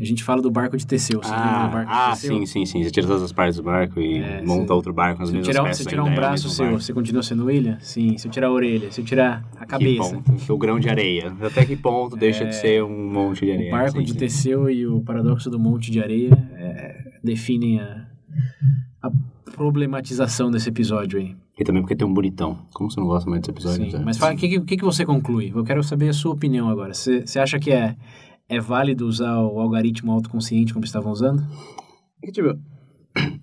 A gente fala do barco de Teseu. Você lembra do barco de Teseu? Sim. Você tira todas as partes do barco e monta outro barco nas mesmas peças. Se tirar um braço seu, você continua sendo ilha? Sim. Se eu tirar a orelha, se eu tirar a cabeça. Que ponto? O grão de areia. Até que ponto deixa de ser um monte de areia? O barco de Teseu e o paradoxo do monte de areia definem a problematização desse episódio aí. E também porque tem um bonitão. Como você não gosta mais desse episódio? Sim, mas o que você conclui? Eu quero saber a sua opinião agora. Você acha que é válido usar o algoritmo autoconsciente como estavam usando?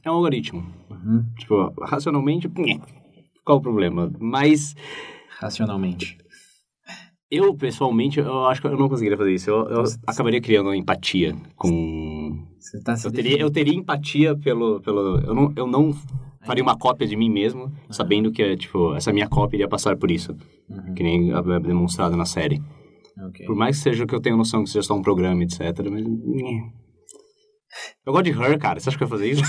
é um algoritmo. Tipo, racionalmente, qual o problema? Mas... Racionalmente. Eu, pessoalmente, eu acho que eu não conseguiria fazer isso. Eu acabaria criando empatia com... Você tá se eu teria empatia pelo... Eu não faria uma cópia de mim mesmo, sabendo que, tipo, essa minha cópia iria passar por isso. Que nem é demonstrado na série. Okay. Por mais que seja que eu tenha noção que seja só um programa, etc. Mas... Eu gosto de Her, cara. Você acha que eu ia fazer isso?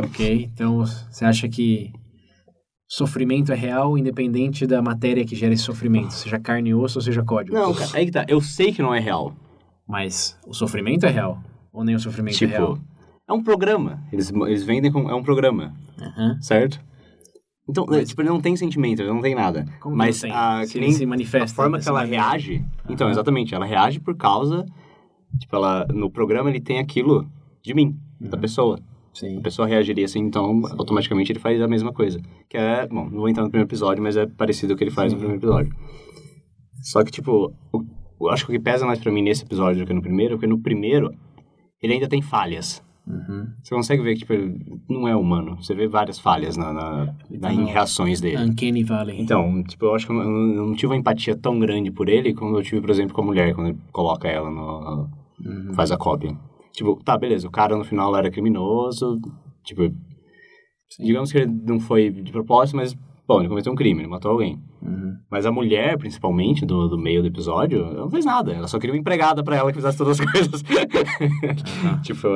Ok, então você acha que sofrimento é real, independente da matéria que gera esse sofrimento, seja carne e osso ou seja código? Não, cara, aí que tá. Eu sei que não é real. Mas o sofrimento é real? Ou nem o sofrimento Tipo, é real? é um programa. Eles vendem como... É um programa. Certo? Então, tipo, ele não tem sentimento, ele não tem nada. Como mas não tem? que nem se manifesta. a forma que ela reage... Então, exatamente. Ela reage por causa... Tipo, no programa ele tem aquilo de mim, da pessoa. Sim. A pessoa reagiria assim, então automaticamente ele faz a mesma coisa. Que é, bom, não vou entrar no primeiro episódio, mas é parecido ao que ele faz no primeiro episódio. Só que, tipo, eu acho que o que pesa mais pra mim nesse episódio do que no primeiro, porque no primeiro ele ainda tem falhas. Você consegue ver que, tipo, ele não é humano. Você vê várias falhas em reações dele. Uncanny Valley. Então, tipo, eu acho que eu não tive uma empatia tão grande por ele como eu tive, por exemplo, com a mulher, quando ele coloca ela faz a cópia. Tipo, tá, beleza, o cara no final era criminoso, tipo, digamos que ele não foi de propósito, mas, bom, ele cometeu um crime, ele matou alguém. Mas a mulher, principalmente, do meio do episódio, ela não fez nada, ela só queria uma empregada pra ela que fizesse todas as coisas. Tipo,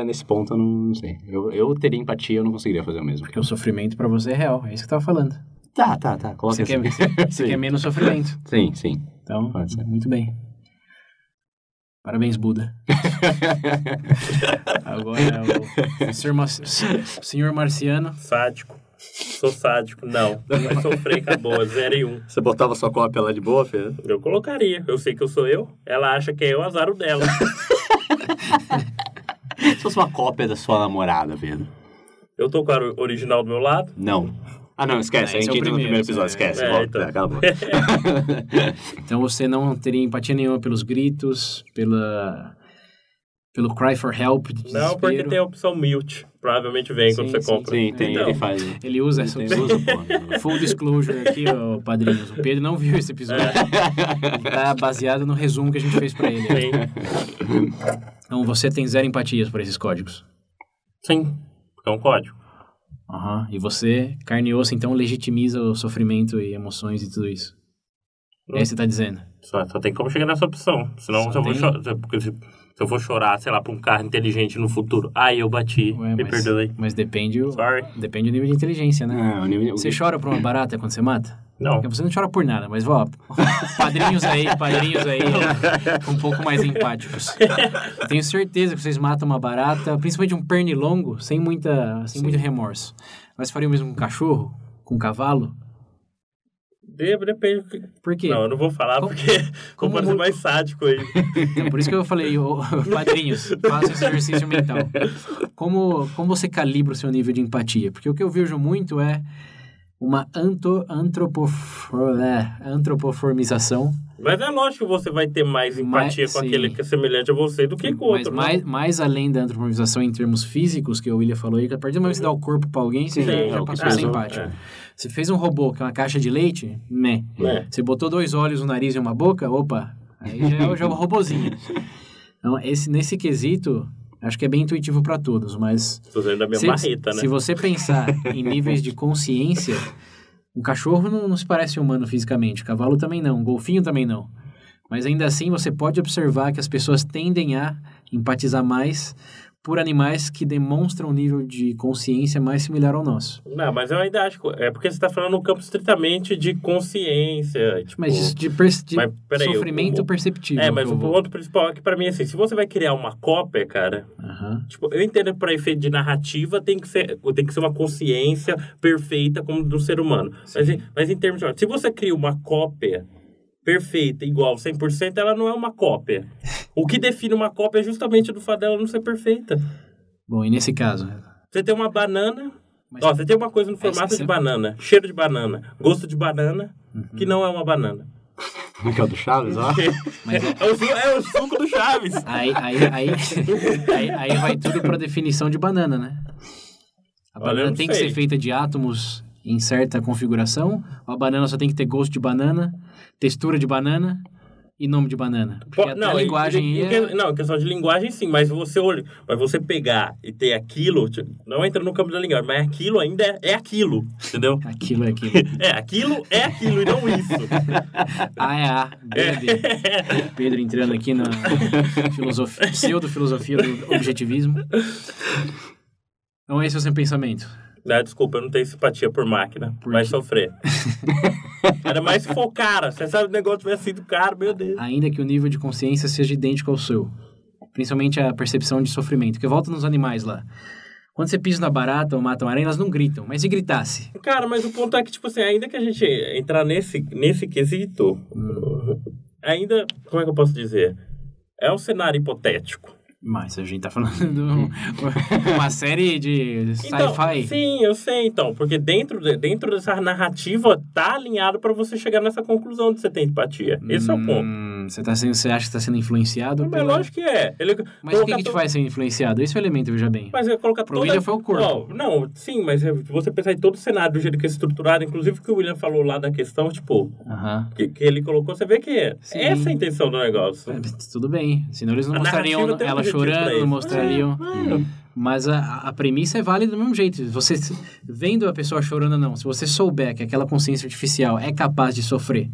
nesse ponto eu não sei. Eu teria empatia, eu não conseguiria fazer o mesmo. Porque o sofrimento pra você é real, é isso que eu tava falando. Tá, coloca Você assim. Você quer menos sofrimento. Sim. Então, Pode ser. muito bem. Parabéns, Buda. Agora, o senhor Marciano. Sádico. Sou sádico. Não. Eu sofri, acabou. 0 e 1. Você botava sua cópia lá de boa, filho? Eu colocaria. Eu sei que eu sou eu. Ela acha que é eu, azar o dela. Se fosse uma cópia da sua namorada, Pedro. Eu tô com a original do meu lado? Não. Ah, não, esquece. A gente entra no primeiro episódio, esquece. Então. Acabou. Então você não teria empatia nenhuma pelos gritos, pelo cry for help, de desespero. Não, porque tem a opção mute. Provavelmente vem quando você compra. Sim, tem, então, ele faz. Ele usa essa opção. Full disclosure aqui, ó, padrinhos. O Pedro não viu esse episódio. Ele tá baseado no resumo que a gente fez pra ele. Sim. Então você tem 0 empatias por esses códigos. Sim, é um código. E você, carne e osso, então legitimiza o sofrimento e emoções e tudo isso. É isso que você tá dizendo. Só tem como chegar nessa opção. Senão se eu vou chorar, sei lá, pra um carro inteligente no futuro. Ai, eu bati. Me perdoe. Mas depende Sorry. Depende do nível de inteligência, né? Você chora por uma barata quando você mata? Não. Porque você não chora por nada, mas ó, padrinhos aí, um pouco mais empáticos. Eu tenho certeza que vocês matam uma barata, principalmente um pernilongo, sem muito remorso. Mas faria o mesmo com um cachorro? Com um cavalo? Depende. Por quê? Não, eu não vou falar porque vou parecer mais sádico aí. Então, por isso que eu falei, padrinhos, faça esse exercício mental. Como você calibra o seu nível de empatia? Porque o que eu vejo muito é uma antropoformização. Mas é lógico que você vai ter mais empatia com aquele que é semelhante a você do que com o outro. Mas mais além da antropoformização em termos físicos, que o William falou aí, que a partir do momento que você dá o corpo pra alguém, você já passou a ser empático. Você fez um robô, que é uma caixa de leite, Você botou 2 olhos, um nariz e uma boca, opa, aí já é um robozinho. Então, nesse quesito, acho que é bem intuitivo para todos, mas... Tô usando a minha marreta, né? Se você pensar em níveis de consciência, um cachorro não se parece humano fisicamente, o cavalo também não, um golfinho também não. Mas ainda assim, você pode observar que as pessoas tendem a empatizar mais por animais que demonstram um nível de consciência mais similar ao nosso. Não, mas eu ainda acho que... É porque você está falando no campo estritamente de consciência. Tipo, mas de sofrimento perceptível. Mas o ponto principal é que pra mim, assim, se você vai criar uma cópia, cara... Tipo, eu entendo que para efeito de narrativa tem que ser uma consciência perfeita como do ser humano. Mas em termos de... Se você cria uma cópia perfeita, igual, 100%, ela não é uma cópia. O que define uma cópia é justamente do fato dela não ser perfeita. Bom, e nesse caso? Você tem uma banana... você tem uma coisa no formato de banana, cheiro de banana, gosto de banana, que não é uma banana. Como é que é o do Chaves, ó? Mas É o suco do Chaves. aí vai tudo pra definição de banana, né? A Olha, eu banana não tem que sei. ser feita de átomos em certa configuração, ou a banana só tem que ter gosto de banana, textura de banana e nome de banana. Porque até a linguagem Não, questão de linguagem sim, mas você pegar e ter aquilo, tipo, não entra no campo da linguagem, mas aquilo ainda é aquilo, entendeu? Aquilo é aquilo. Aquilo é aquilo e não isso. A é A, B é B. Pedro entrando aqui na pseudo-filosofia do objetivismo. Então esse é o seu pensamento. Não, desculpa, eu não tenho simpatia por máquina. Vai sofrer. Era mais se for cara. Você sabe o negócio tivesse sido caro, meu Deus. Ainda que o nível de consciência seja idêntico ao seu. Principalmente a percepção de sofrimento. Porque volta nos animais lá. Quando você pisa na barata ou mata uma aranha, elas não gritam. Mas se gritasse? Cara, mas o ponto é que, tipo assim, ainda que a gente entrar nesse quesito, ainda, como é que eu posso dizer? É um cenário hipotético. Mas a gente tá falando de uma série de sci-fi. Então, sim, eu sei, então. Porque dentro dessa narrativa tá alinhado pra você chegar nessa conclusão de você ter empatia. Esse é o ponto. Você acha que tá sendo influenciado? Mas lógico que é. Mas o que te faz ser influenciado? Esse é o elemento, veja bem. Mas eu colocar Pro William foi o corpo. Não, sim, mas se você pensar em todo o cenário do jeito que é estruturado, inclusive o que o William falou lá da questão, tipo, que ele colocou, você vê que essa é a intenção do negócio. Tudo bem. Senão eles não A mostrariam narrativa tem um ela objetivo pra chorando, isso. não mostrariam. Mas a premissa é válida do mesmo jeito. Você vendo a pessoa chorando ou não, se você souber que aquela consciência artificial é capaz de sofrer,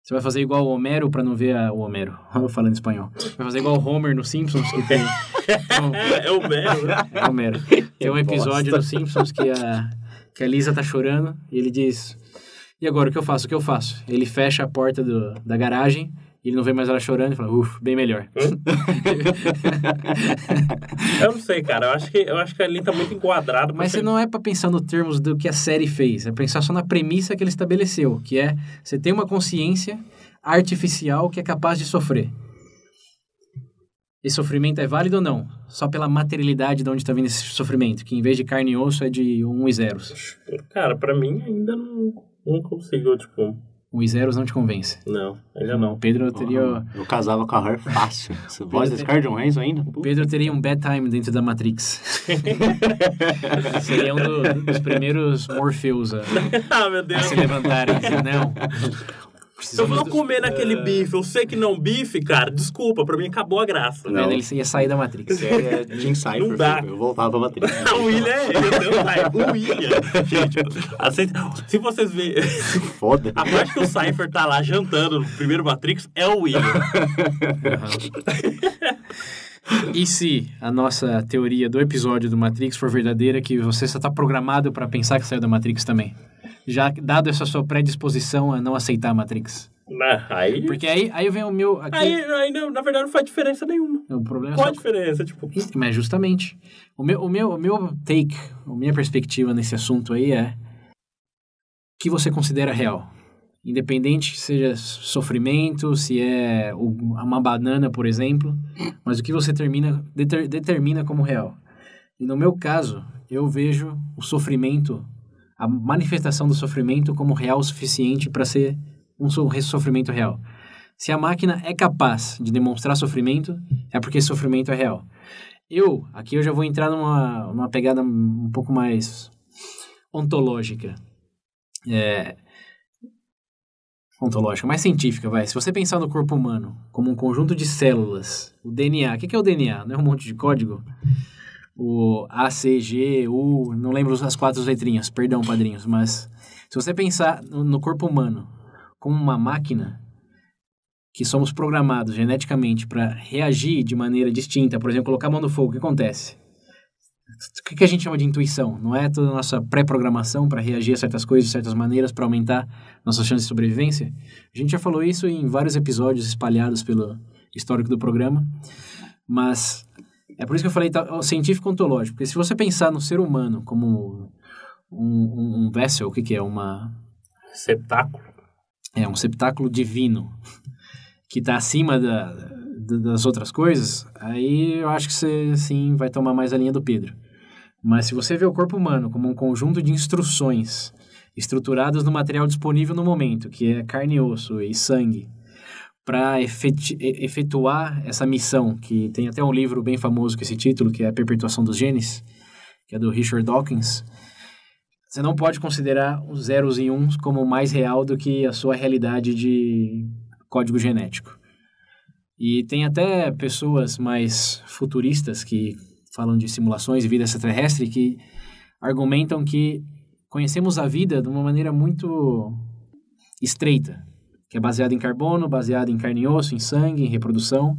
você vai fazer igual o Homero pra não ver o Homero. Eu falando espanhol. Vai fazer igual o Homer no Simpsons, que tem... É o Homero, né? É o Homero. Tem um episódio no Simpsons que a Lisa tá chorando e ele diz: e agora, o que eu faço? O que eu faço? Ele fecha a porta da garagem, ele não vê mais ela chorando e fala: bem melhor. Eu não sei, cara. Eu acho que ali tá muito enquadrado. Mas você não é pra pensar no termos do que a série fez. É pensar só na premissa que ele estabeleceu, que é você tem uma consciência artificial que é capaz de sofrer. Esse sofrimento é válido ou não? Só pela materialidade de onde está vindo esse sofrimento, que em vez de carne e osso é de 1 e zeros. Cara, pra mim ainda não consigo, tipo... 1 e zeros não te convence. Não, ainda não. O Pedro teria... Eu casava com a Her fácil. Essa voz da Scarlett Johansson ainda. O Pedro teria um bad time dentro da Matrix. Seria um dos primeiros Morpheus a meu Deus. se levantarem e dizer, não... Eu vou comer naquele bife, eu sei que não bife, cara, desculpa, pra mim acabou a graça. Não. Ele ia sair da Matrix. É Jim Cypher, Não dá. Eu voltava pra Matrix. O William é ele, o William. Gente, se vocês verem... Foda. A parte que o Cypher tá lá jantando no primeiro Matrix é o William. E se a nossa teoria do episódio do Matrix for verdadeira, que você só tá programado pra pensar que saiu da Matrix também? Já dado essa sua predisposição a não aceitar a Matrix. Aí... Porque aí vem o meu... Aqui, Aí, na verdade, não faz diferença nenhuma. o problema Qual é a diferença, tipo... Mas justamente, o meu take, a minha perspectiva nesse assunto aí é o que você considera real. Independente que seja sofrimento, se é uma banana, por exemplo, mas o que você determina como real. E no meu caso, eu vejo o sofrimento, a manifestação do sofrimento como real o suficiente para ser um sofrimento real. Se a máquina é capaz de demonstrar sofrimento, é porque esse sofrimento é real. Aqui eu já vou entrar numa pegada um pouco mais ontológica. Ontológica, mais científica, vai. Se você pensar no corpo humano como um conjunto de células, o DNA, o que é o DNA? Não é um monte de código? O A, C, G, U, não lembro as 4 letrinhas, perdão, padrinhos, mas se você pensar no corpo humano como uma máquina que somos programados geneticamente para reagir de maneira distinta, por exemplo, colocar a mão no fogo, o que acontece? O que a gente chama de intuição? Não é toda a nossa pré-programação para reagir a certas coisas de certas maneiras para aumentar nossas chances de sobrevivência? A gente já falou isso em vários episódios espalhados pelo histórico do programa, mas é por isso que eu falei científico ontológico, porque se você pensar no ser humano como um vessel, o que é? Receptáculo. É um receptáculo divino que está acima das outras coisas, aí eu acho que você, sim, vai tomar mais a linha do Pedro. Mas se você vê o corpo humano como um conjunto de instruções estruturados no material disponível no momento, que é carne e osso e sangue, para efetuar essa missão, que tem até um livro bem famoso com esse título, que é A Perpetuação dos Genes, que é do Richard Dawkins. Você não pode considerar os zeros e uns como mais real do que a sua realidade de código genético. E tem até pessoas mais futuristas que falam de simulações e vida extraterrestre que argumentam que conhecemos a vida de uma maneira muito estreita, que é baseada em carbono, baseada em carne e osso, em sangue, em reprodução.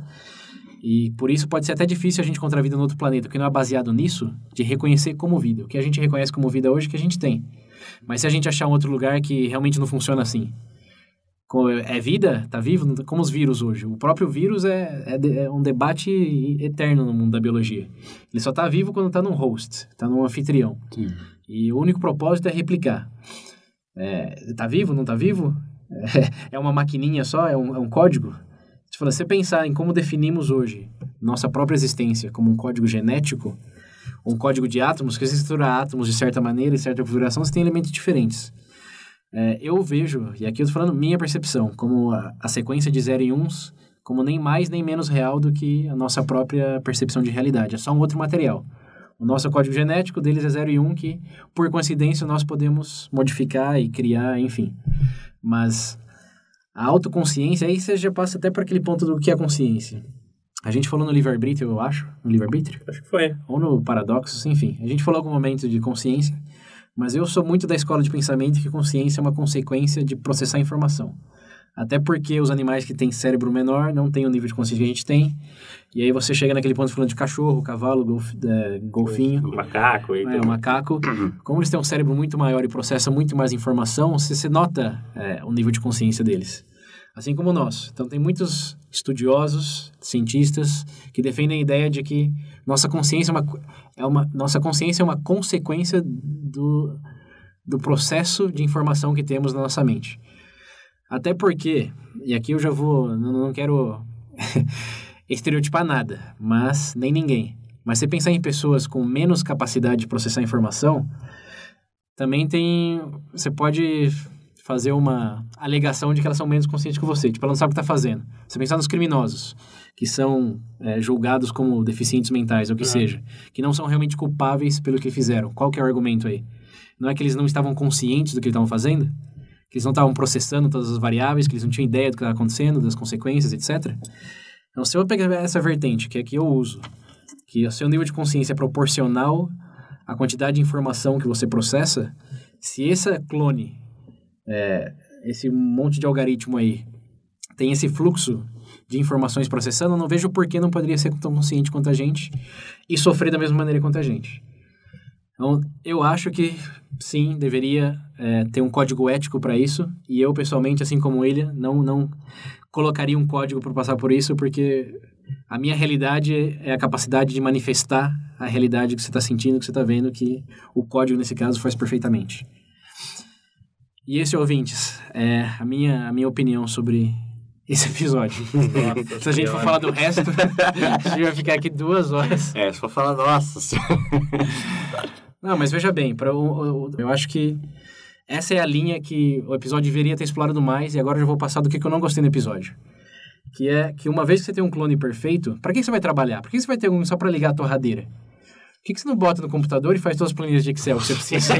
E por isso pode ser até difícil a gente encontrar vida no outro planeta, porque não é baseado nisso, de reconhecer como vida. O que a gente reconhece como vida hoje é que a gente tem. Mas se a gente achar um outro lugar que realmente não funciona assim, é vida? Tá vivo? Como os vírus hoje. O próprio vírus é um debate eterno no mundo da biologia. Ele só tá vivo quando tá num host, tá num anfitrião. Sim. E o único propósito é replicar. Tá vivo? Não tá vivo? É uma maquininha só? É um código? Se você pensar em como definimos hoje nossa própria existência como um código genético, um código de átomos, que estrutura átomos de certa maneira e certa configuração, você tem elementos diferentes. Eu vejo, e aqui eu estou falando minha percepção, como a sequência de 0 e 1, como nem mais nem menos real do que a nossa própria percepção de realidade. É só um outro material. O nosso código genético deles é 0 e 1, que por coincidência nós podemos modificar e criar, enfim. Mas a autoconsciência, aí você já passa até para aquele ponto do que é consciência. A gente falou no livre-arbítrio, eu acho. No livre-arbítrio? Acho que foi. Ou no Paradoxos, enfim. A gente falou algum momento de consciência. Mas eu sou muito da escola de pensamento que consciência é uma consequência de processar informação. Até porque os animais que têm cérebro menor não têm o nível de consciência que a gente tem. E aí você chega naquele ponto falando de cachorro, cavalo, golfinho. O macaco. O macaco. Como eles têm um cérebro muito maior e processam muito mais informação, você nota o nível de consciência deles. Assim como nós. Então tem muitos estudiosos, cientistas, que defendem a ideia de que nossa consciência é uma consequência do processo de informação que temos na nossa mente. Até porque, e aqui eu já vou, não quero estereotipar nada, mas nem ninguém. Mas você pensar em pessoas com menos capacidade de processar informação, também você pode fazer uma alegação de que elas são menos conscientes que você. Tipo, ela não sabe o que está fazendo. Você pensar nos criminosos, que são julgados como deficientes mentais, ou o que seja, que não são realmente culpáveis pelo que fizeram. Qual que é o argumento aí? Não é que eles não estavam conscientes do que eles estavam fazendo? Que eles não estavam processando todas as variáveis, que eles não tinham ideia do que estava acontecendo, das consequências, etc. Então, se eu pegar essa vertente, que é que eu uso, que o seu nível de consciência é proporcional à quantidade de informação que você processa, se esse clone, esse monte de algoritmo aí, tem esse fluxo de informações processando, eu não vejo por que não poderia ser tão consciente quanto a gente e sofrer da mesma maneira quanto a gente. Então, eu acho que, sim, deveria ter um código ético para isso, e eu, pessoalmente, assim como ele, não colocaria um código para passar por isso, porque a minha realidade é a capacidade de manifestar a realidade que você está sentindo, que você está vendo, que o código, nesse caso, faz perfeitamente. E esse, ouvintes, é a minha opinião sobre esse episódio. Nossa, se a gente for falar do resto, a gente vai ficar aqui 2 horas. Se for falar, nossa... Não, mas veja bem, eu acho que essa é a linha que o episódio deveria ter explorado mais, e agora eu já vou passar do que eu não gostei no episódio. Que é que uma vez que você tem um clone perfeito, para que você vai trabalhar? Por que você vai ter um só para ligar a torradeira? Por que você não bota no computador e faz todas as planilhas de Excel que você precisa?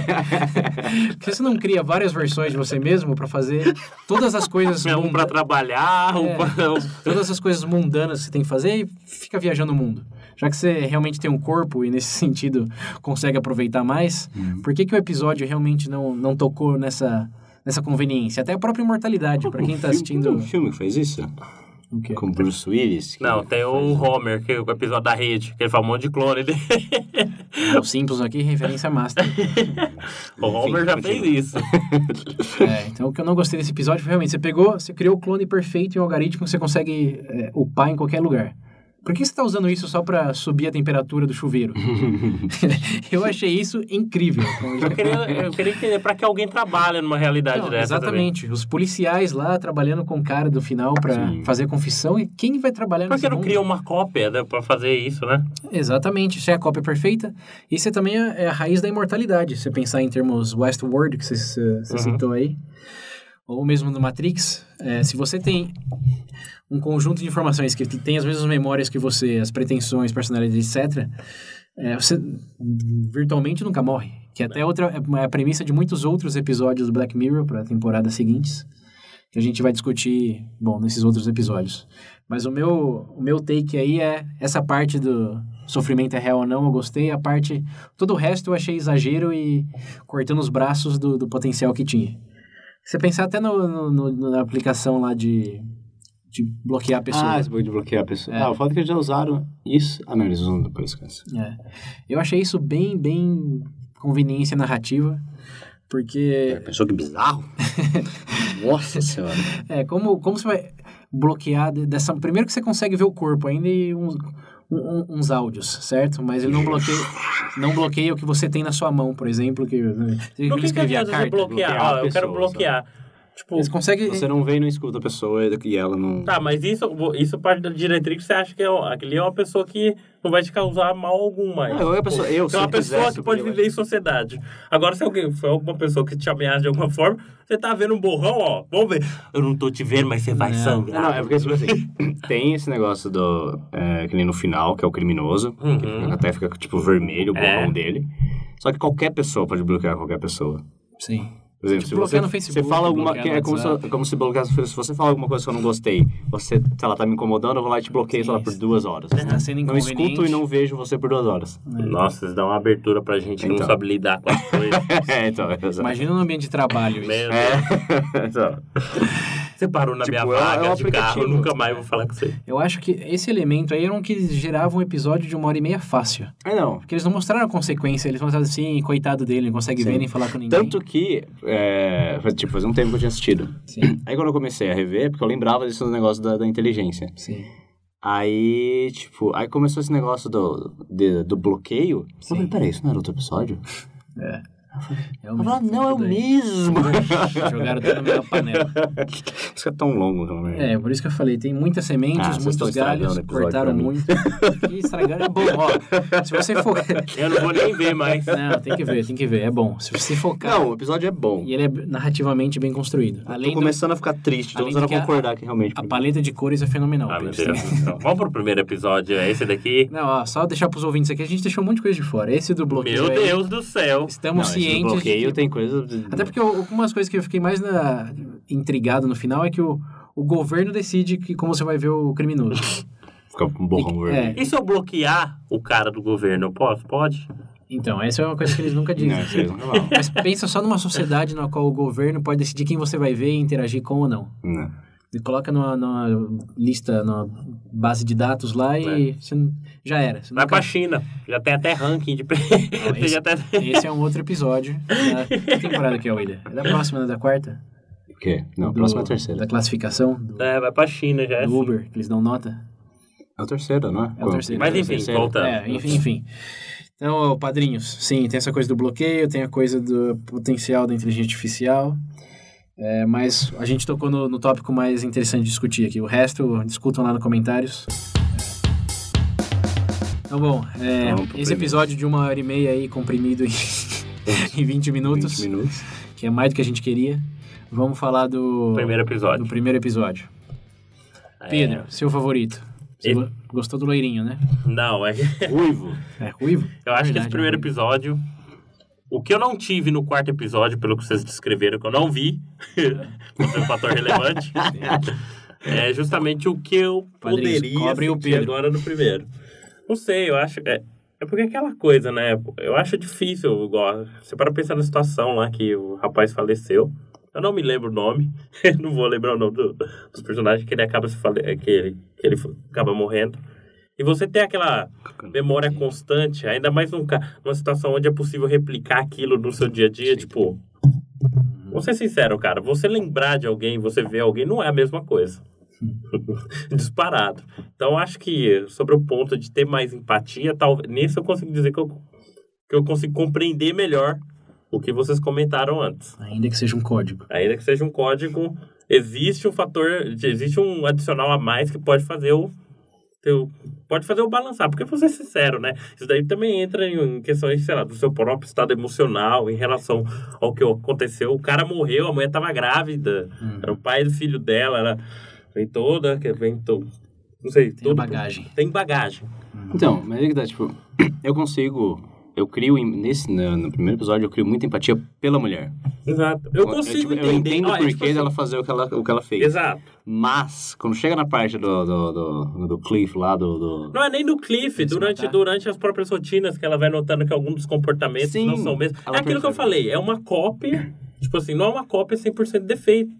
Por que você não cria várias versões de você mesmo para fazer todas as coisas... Um para trabalhar, todas as coisas mundanas que você tem que fazer e fica viajando o mundo. Já que você realmente tem um corpo e, nesse sentido, consegue aproveitar mais, por que o episódio realmente não tocou nessa conveniência? Até a própria imortalidade, para quem está assistindo... Tem um filme que faz isso? O quê? Com Bruce Willis? Não, tem o Homer, que é o episódio da rede, que ele faz um monte de clone dele. O Simpsons aqui, referência master. O Homer já fez isso. Então o que eu não gostei desse episódio foi realmente, você criou o clone perfeito em um algoritmo que você consegue upar em qualquer lugar. por que você tá usando isso só pra subir a temperatura do chuveiro? Eu achei isso incrível. Eu queria entender pra que alguém trabalha numa realidade Não, dessa exatamente. também. Os policiais lá trabalhando com o cara do final pra fazer a confissão. E quem vai trabalhar Por nesse que não mundo? cria uma cópia, né, pra fazer isso, né? Exatamente. Isso é a cópia perfeita. Isso também é a raiz da imortalidade. Se você pensar em termos Westworld, que você citou aí. Ou mesmo no Matrix. Se você tem um conjunto de informações que tem as mesmas memórias que você, as pretensões, personalidades, etc., você virtualmente nunca morre. Que até é a premissa de muitos outros episódios do Black Mirror para temporadas seguintes, que a gente vai discutir, nesses outros episódios. Mas o meu take aí é essa parte do sofrimento é real ou não, eu gostei. Todo o resto eu achei exagero e cortando os braços do potencial que tinha. Você pensar até na aplicação lá de bloquear a pessoa. Ah, esse bug de bloquear a pessoa. O fato é que eles já usaram isso. Ah, não, eles usam depois, cara. Eu achei isso bem conveniência narrativa, porque... Pensou que bizarro? Nossa Senhora. Como você vai bloquear dessa... Primeiro que você consegue ver o corpo ainda e uns áudios, certo? Mas ele não bloqueia o que você tem na sua mão, por exemplo, que... No que adianta você bloquear? Eu quero bloquear. Tipo, eles conseguem... Você não vê e não escuta a pessoa e ela não... Tá, mas isso parte da diretriz, você acha que aquele é uma pessoa que não vai te causar mal algum mais. Não, é uma pessoa que pode viver em sociedade. Agora, se alguém for alguma pessoa que te ameaça de alguma forma, você tá vendo um borrão, ó, vamos ver. Eu não tô te vendo, mas você vai sangrar. Não, é porque, tipo assim, tem esse negócio que nem no final, que é o criminoso, que até fica, tipo, vermelho o borrão dele. Só que qualquer pessoa pode bloquear qualquer pessoa. Sim. Por exemplo, se você fala alguma... como se bloqueasse... Se você fala alguma coisa que eu não gostei, você, sei lá, tá me incomodando, eu vou lá e te bloqueio, sei lá, por 2 horas. Tá sendo não escuto e não vejo você por 2 horas. Nossa, isso dá uma abertura pra gente que não sabe lidar com as coisas. Imagina no ambiente de trabalho isso. Então. Você parou na minha vaga de carro, eu nunca mais vou falar com você. Eu acho que esse elemento aí era um que gerava um episódio de 1h30 fácil. Não. Porque eles não mostraram a consequência, eles mostraram assim, coitado dele, não consegue ver nem falar com ninguém. Tanto que, fazia um tempo que eu tinha assistido. Sim. Aí quando eu comecei a rever, porque eu lembrava desse negócio da inteligência. Sim. Aí, aí começou esse negócio do bloqueio. Sim. Eu falei, peraí, isso não era outro episódio? Não, é o mesmo. Jogaram tudo na mesma panela. Isso é tão longo também. Por isso que eu falei, tem muitas sementes, muitos galhos, cortaram muito. E estragaram é bom, ó. Se você for... Eu não vou nem ver mais. Não, tem que ver, é bom. Se você focar... Não, o episódio é bom. E ele é narrativamente bem construído. Tô começando a ficar triste, tô começando a concordar que realmente... A paleta de cores é fenomenal. Meu Deus. Então, vamos pro primeiro episódio, é esse daqui? Não, ó, só deixar pros ouvintes aqui, a gente deixou um monte de coisa de fora. Esse do bloqueio Meu Deus do céu. Estamos cientes... bloqueio tem coisa... Até porque algumas coisas que eu fiquei mais intrigado no final é que o governo decide como você vai ver o criminoso. Fica um borrão vermelho. E se eu bloquear o cara do governo, eu posso? Pode? Então, essa é uma coisa que eles nunca dizem. Não. Mas pensa só numa sociedade na qual o governo pode decidir quem você vai ver e interagir com ou não. Não. Ele coloca numa lista, numa base de dados lá e já era. Vai pra China. Já tem até ranking de... Esse é um outro episódio. Que temporada que é, William? É da próxima, né? Da 4ª? O quê? Não, a próxima é a 3ª. Da classificação? vai pra China, já é do Uber, que eles dão nota. É a 3ª, não é? É a 3ª. Mas enfim, voltando. Enfim. Então, padrinhos, sim, tem essa coisa do bloqueio, tem a coisa do potencial da inteligência artificial... mas a gente tocou no tópico mais interessante de discutir aqui. O resto, discutam lá nos comentários. Então, bom, esse episódio de 1h30 aí, comprimido em 20 minutos, 20 minutos, que é mais do que a gente queria. Vamos falar do primeiro episódio. Pedro, seu favorito. Você gostou do loirinho, né? Não, é... Ruivo. É ruivo? Eu acho que esse primeiro episódio... O que eu não tive no 4º episódio, pelo que vocês descreveram, que eu não vi, por ser um fator relevante, é justamente o que eu poderia sentir agora no primeiro. Não sei, eu acho... É porque é aquela coisa, né? Eu acho difícil, igual... Você para pensar na situação lá que o rapaz faleceu. Eu não me lembro o nome. Não vou lembrar o nome dos personagens, que ele acaba que ele acaba morrendo. E você tem aquela memória constante, ainda mais numa situação onde é possível replicar aquilo no seu dia a dia, tipo... Vou ser sincero, cara, você lembrar de alguém, você ver alguém, não é a mesma coisa. Disparado. Então, acho que sobre o ponto de ter mais empatia, nesse eu consigo dizer que eu consigo compreender melhor o que vocês comentaram antes. Ainda que seja um código. Ainda que seja um código, existe um adicional a mais que pode fazer o balançar, porque vou ser sincero, né? Isso daí também entra em questões, sei lá, do seu próprio estado emocional em relação ao que aconteceu. O cara morreu, a mulher tava grávida, era o pai do filho dela, não sei. Tem bagagem. Tem bagagem. Então, mas é que dá, tipo, eu crio, no primeiro episódio, eu crio muita empatia pela mulher. Exato. Eu consigo entender. Eu entendo o porquê tipo assim, dela fazer o que ela fez. Exato. Mas, quando chega na parte do Cliff lá, Não é nem do Cliff, durante as próprias rotinas que ela vai notando que alguns dos comportamentos não são mesmos. É aquilo que eu falei, é uma cópia, tipo assim, não é uma cópia 100% defeito.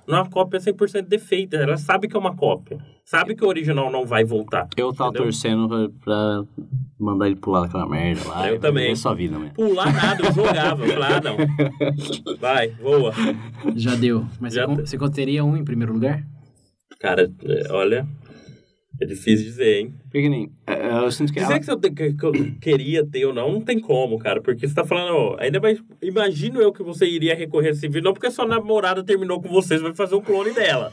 Não é uma cópia 100% defeita. Ela sabe que é uma cópia. Sabe que o original não vai voltar. Eu tava torcendo pra mandar ele pular daquela merda lá. Eu também. É sua vida, né? Pular nada, eu jogava. Não. Vai, voa. Já deu. Mas você teria um em primeiro lugar? Cara, olha... É difícil dizer, hein? Porque nem... eu sinto que dizer que eu queria ter ou não tem como, cara. Porque você tá falando... ainda mais... Imagino eu que você iria recorrer a esse vídeo. Não porque sua namorada terminou com você vai fazer um clone dela.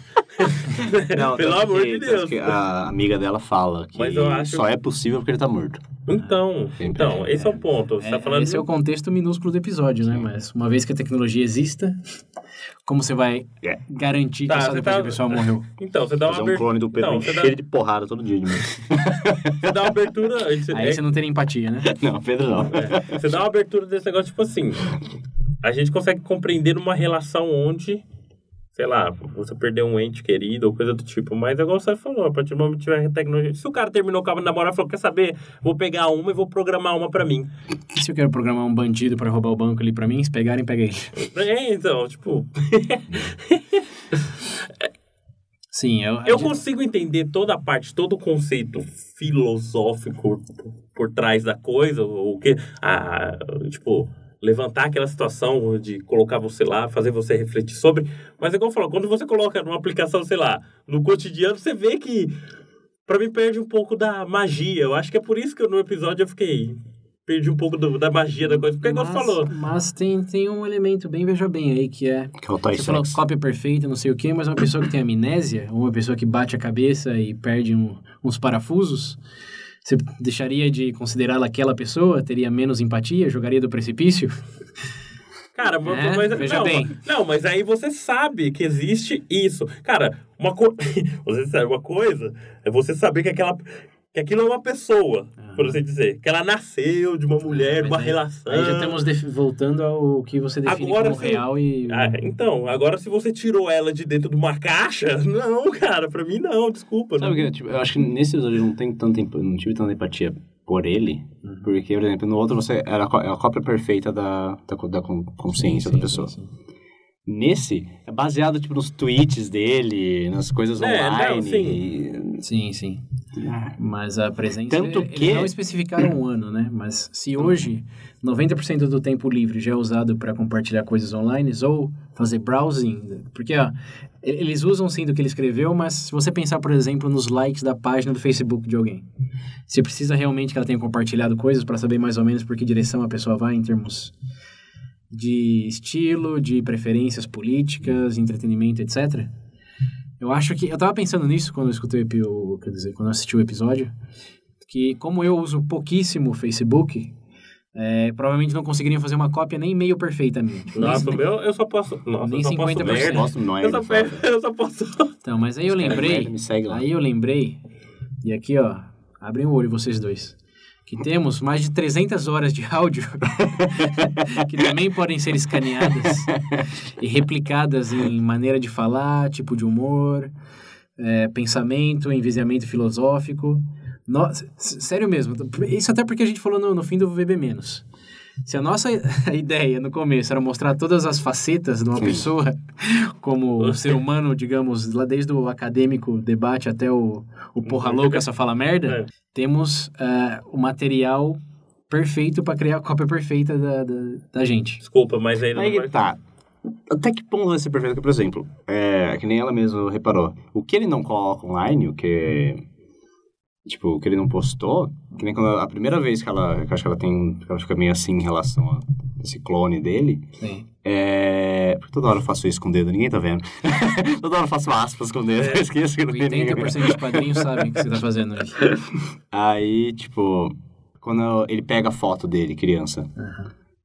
Não, pelo amor de Deus. Que a amiga dela fala que só é possível porque ele tá morto. Então, esse é o ponto. Você tá falando esse é o contexto minúsculo do episódio, né? Mas uma vez que a tecnologia exista, como você vai garantir que só depois que a pessoa morreu? Então, você dá uma abertura... um clone do Pedro cheio de porrada todo dia. Você dá uma abertura... Aí você não teria empatia, né? Não, Pedro não. Você dá uma abertura desse negócio, tipo assim... A gente consegue compreender uma relação onde... sei lá, você perdeu um ente querido ou coisa do tipo. Mas é igual você falou, a partir do momento que tiver tecnologia... Se o cara terminou com a namorada e falou, quer saber? Vou pegar uma e vou programar uma pra mim. E se eu quero programar um bandido pra roubar o banco ali pra mim, se pegarem, pega ele. Então, tipo... Sim, eu consigo entender toda a parte, todo o conceito filosófico por trás da coisa, o que... tipo... levantar aquela situação de colocar você lá, fazer você refletir sobre. Mas é igual eu falo, quando você coloca numa aplicação, sei lá, no cotidiano, você vê que, pra mim, perde um pouco da magia. Eu acho que é por isso que no episódio eu perdi um pouco da magia da coisa. Porque é igual você falou. Mas tem um elemento bem, veja bem aí, que é o Toy você falou cópia perfeita, não sei o quê, mas uma pessoa que tem amnésia, ou uma pessoa que bate a cabeça e perde uns parafusos... Você deixaria de considerá-la aquela pessoa? Teria menos empatia? Jogaria do precipício? Cara, mas... veja bem. Não, mas aí você sabe que existe isso. Cara, uma coisa é você saber que aquilo é uma pessoa, por assim dizer. Que ela nasceu de uma mulher, de uma relação. Aí já estamos voltando ao que você define agora, como real e... Então, agora se você tirou ela de dentro de uma caixa, não, cara, pra mim não, desculpa. Sabe não. Que, tipo, eu acho que nesse episódio eu não tive tanta empatia por ele, porque, por exemplo, no outro você era a cópia perfeita da consciência da pessoa. Sim. Nesse, é baseado, tipo, nos tweets dele, nas coisas online. Não, sim. Mas a presença... Tanto que... Eles não especificaram um ano, né? Mas se hoje 90% do tempo livre já é usado para compartilhar coisas online ou fazer browsing, porque eles usam sim do que ele escreveu, mas se você pensar, por exemplo, nos likes da página do Facebook de alguém, você precisa realmente que ela tenha compartilhado coisas para saber mais ou menos por que direção a pessoa vai em termos de estilo, de preferências políticas, entretenimento, etc. Eu acho que... Eu tava pensando nisso quando eu escutei quando eu assisti o episódio, que como eu uso pouquíssimo o Facebook, provavelmente não conseguiriam fazer uma cópia nem meio perfeita minha. Nossa, o meu eu só posso... Nossa, nem eu só 50%. Eu só posso... Então, mas aí eu lembrei... Aí eu lembrei... E aqui, ó... Abrem o olho vocês dois. Que temos mais de 300 horas de áudio que também podem ser escaneadas e replicadas em maneira de falar, tipo de humor, pensamento, enviesamento filosófico. Nossa, sério mesmo. Isso até porque a gente falou no fim do VB-. Se a nossa ideia no começo era mostrar todas as facetas de uma pessoa, como o ser humano, digamos, lá desde o acadêmico debate até o porra louca só fala merda, temos o material perfeito para criar a cópia perfeita da gente. Desculpa, mas aí não vai... Tá. Até que ponto vai ser perfeito? Porque, por exemplo, que nem ela mesma reparou. O que ele não coloca online, o que ele não postou, que nem quando a primeira vez que ela fica meio assim em relação a esse clone dele. Sim. Porque toda hora eu faço isso com o dedo, ninguém tá vendo. Toda hora eu faço aspas com o dedo, eu esqueço que não tem ninguém. 80% dos padrinhos sabem que você tá fazendo isso. Aí, tipo, quando ele pega a foto dele, criança,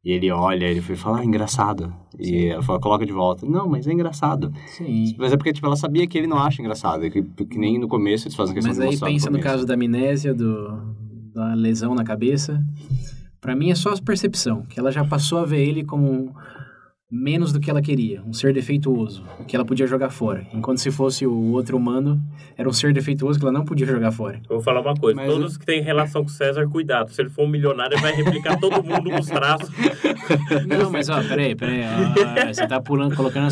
e ele olha, ele fala, engraçado. E ela fala, coloca de volta. Não, mas é engraçado. Sim. Mas é porque, tipo, ela sabia que ele não acha engraçado. Que nem no começo eles fazem questão Mas de aí mostrar pensa no caso da amnésia, da lesão na cabeça. Pra mim é só a percepção, que ela já passou a ver ele como menos do que ela queria, um ser defeituoso, que ela podia jogar fora. Enquanto se fosse o outro humano, era um ser defeituoso que ela não podia jogar fora. Eu vou falar uma coisa, Mas todos que têm relação com o César, cuidado. Se ele for um milionário, ele vai replicar todo mundo com os traços. Não, mas ó, peraí. Você tá colocando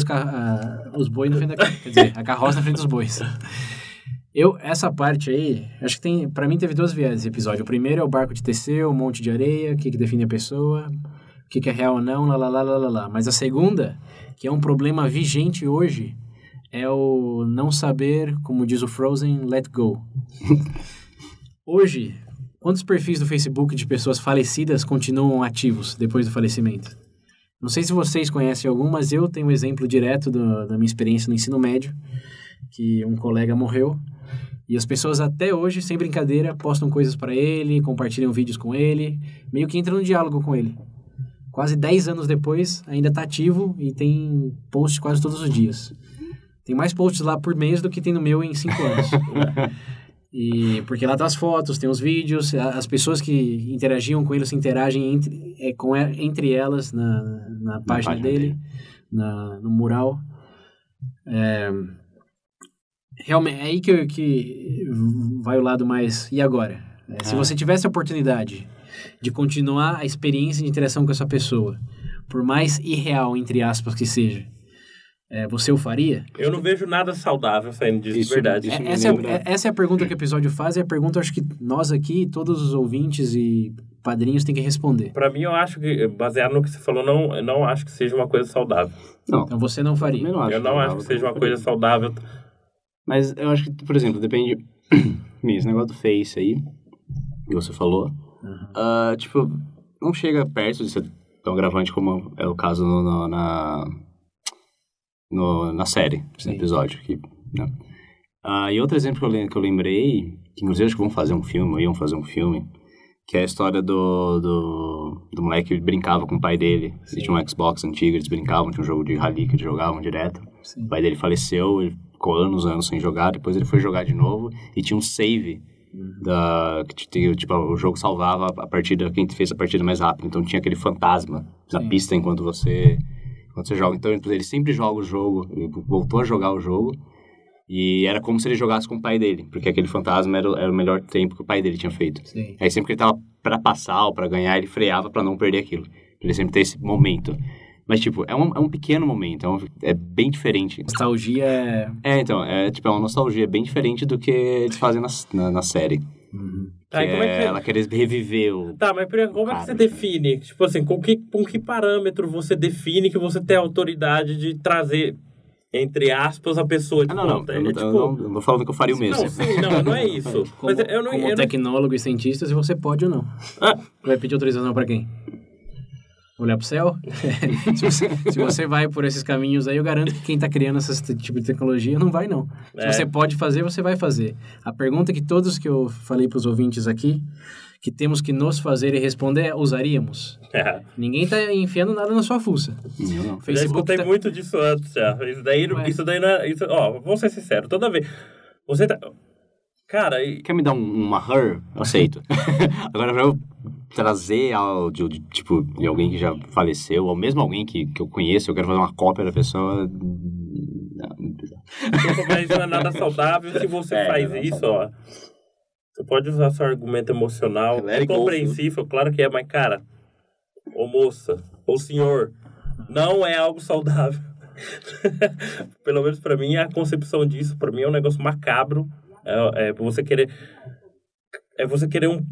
os bois na frente quer dizer, a carroça na frente dos bois. Essa parte aí, acho que pra mim teve 2 viés esse episódio. O primeiro é o barco de Teseu, um monte de areia, o que define a pessoa, o que é real ou não, lá. Mas a segunda, que é um problema vigente hoje, é o não saber, como diz o Frozen, let go. Hoje, quantos perfis do Facebook de pessoas falecidas continuam ativos depois do falecimento? Não sei se vocês conhecem algum, mas eu tenho um exemplo direto da minha experiência no ensino médio, que um colega morreu. E as pessoas até hoje, sem brincadeira, postam coisas para ele, compartilham vídeos com ele, meio que entram no diálogo com ele. Quase 10 anos depois, ainda tá ativo e tem posts quase todos os dias. Tem mais posts lá por mês do que tem no meu em 5 anos. E porque lá tá as fotos, tem os vídeos, as pessoas que interagiam com ele se interagem entre elas na página dele, no mural. Realmente, é aí que vai o lado mais... E agora? Se você tivesse a oportunidade de continuar a experiência de interação com essa pessoa, por mais irreal, entre aspas, que seja, você o faria? Eu não vejo nada saudável saindo disso, de verdade. Essa é a pergunta que o episódio faz, é a pergunta, acho que nós aqui, todos os ouvintes e padrinhos, têm que responder. Pra mim, eu acho que, baseado no que você falou, não acho que seja uma coisa saudável. Não. Então você não faria? Eu não acho que seja uma coisa saudável. Mas eu acho que, por exemplo, depende... Esse negócio do Face aí, que você falou, tipo, não chega perto de ser tão gravante como é o caso na série, no episódio aqui, né? E outro exemplo que eu lembrei, que inclusive acho que iam fazer um filme, que é a história do moleque que brincava com o pai dele. Ele tinha um Xbox antigo, eles brincavam, tinha um jogo de rally que eles jogavam direto. Sim. O pai dele faleceu, ele ficou anos sem jogar, depois ele foi jogar de novo e tinha um save tipo, o jogo salvava a partida, quem fez a partida mais rápido, então tinha aquele fantasma na pista enquanto você joga. Então ele sempre joga o jogo, ele voltou a jogar o jogo e era como se ele jogasse com o pai dele, porque aquele fantasma era o melhor tempo que o pai dele tinha feito. Sim. Aí sempre que ele tava pra passar ou pra ganhar, ele freava pra não perder aquilo, pra ele sempre ter esse momento. Mas, tipo, é um pequeno momento, é bem diferente. Nostalgia então, é uma nostalgia bem diferente do que eles fazem na série. Como é que ela quer reviver o... Tá, mas como é que você define? Tipo assim, com que parâmetro você define que você tem a autoridade de trazer, entre aspas, a pessoa de volta? Eu não tô falando que eu faria o mesmo. Não é isso. Como tecnólogo e cientista, se você pode ou não. Vai pedir autorização pra quem? Olhar pro céu? se você vai por esses caminhos aí, eu garanto que quem tá criando esse tipo de tecnologia não vai, não. Se você pode fazer, você vai fazer. A pergunta que todos que eu falei pros ouvintes aqui, que temos que nos fazer e responder é, usaríamos? Ninguém tá enfiando nada na sua fuça. Não. Facebook já escutei muito disso antes, já. Isso daí não é... vamos ser sinceros, toda vez... Você tá... Cara... Quer me dar uma her? Eu aceito. Agora, pra eu trazer áudio de alguém que já faleceu, ou mesmo alguém que eu conheço, eu quero fazer uma cópia da pessoa... Não precisa. Mas não é nada saudável se você faz isso, ó. Você pode usar seu argumento emocional, é compreensível, claro que é, mas, cara, ô moça, ô senhor, não é algo saudável. Pelo menos pra mim, a concepção disso, pra mim, é um negócio macabro. Você querer um...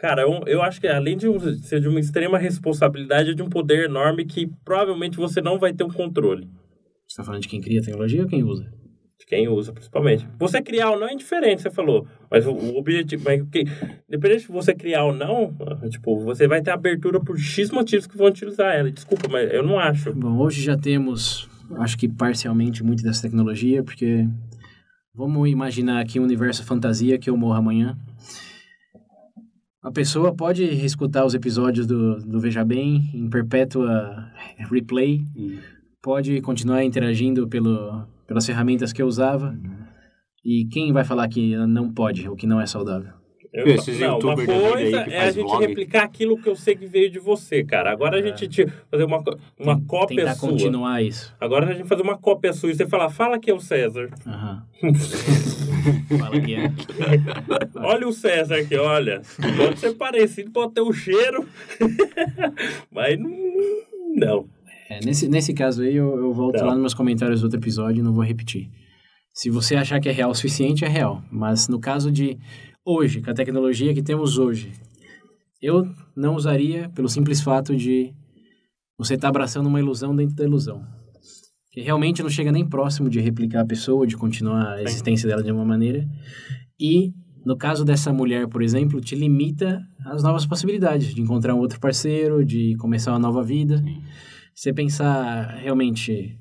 Cara, eu acho que além de ser de uma extrema responsabilidade, é de um poder enorme que provavelmente você não vai ter um controle. Você tá falando de quem cria a tecnologia ou quem usa? De quem usa, principalmente. Você criar ou não é indiferente, você falou. Mas o objetivo... Independente de você criar ou não, tipo, você vai ter abertura por X motivos que vão utilizar ela. Desculpa, mas eu não acho. Bom, hoje já temos, acho que parcialmente, muito dessa tecnologia, porque vamos imaginar aqui um universo fantasia que eu morro amanhã. A pessoa pode escutar os episódios do Veja Bem em perpétua replay, pode continuar interagindo pelas ferramentas que eu usava, e quem vai falar que não pode, ou que não é saudável? Não, uma coisa é a gente replicar aquilo que eu sei que veio de você, cara. Agora a gente fazer uma cópia tentar sua. Continuar isso. Agora a gente fazer uma cópia sua e você fala que é o César. Aham. Fala que é. Olha o César aqui, olha. Pode ser parecido, pode ter o cheiro. Mas não. Nesse caso aí, eu volto lá nos meus comentários do outro episódio e não vou repetir. Se você achar que é real o suficiente, é real. Mas no caso de hoje, com a tecnologia que temos hoje, eu não usaria pelo simples fato de você estar abraçando uma ilusão dentro da ilusão. Que realmente não chega nem próximo de replicar a pessoa, de continuar a existência dela de uma maneira. E, no caso dessa mulher, por exemplo, te limita às novas possibilidades de encontrar um outro parceiro, de começar uma nova vida. Sim. Você pensar realmente...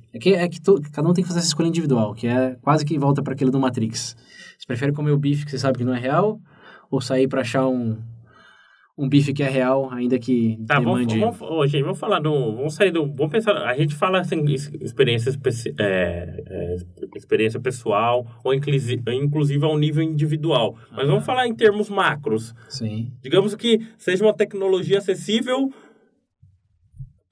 cada um tem que fazer essa escolha individual, que é quase que volta para aquilo do Matrix. Você prefere comer o bife que você sabe que não é real, ou sair para achar um bife que é real, ainda que demande... Vamos falar vamos sair do... Vamos pensar... A gente fala assim, experiência pessoal, ou inclusive ao nível individual. Mas vamos falar em termos macros. Sim. Digamos que seja uma tecnologia acessível...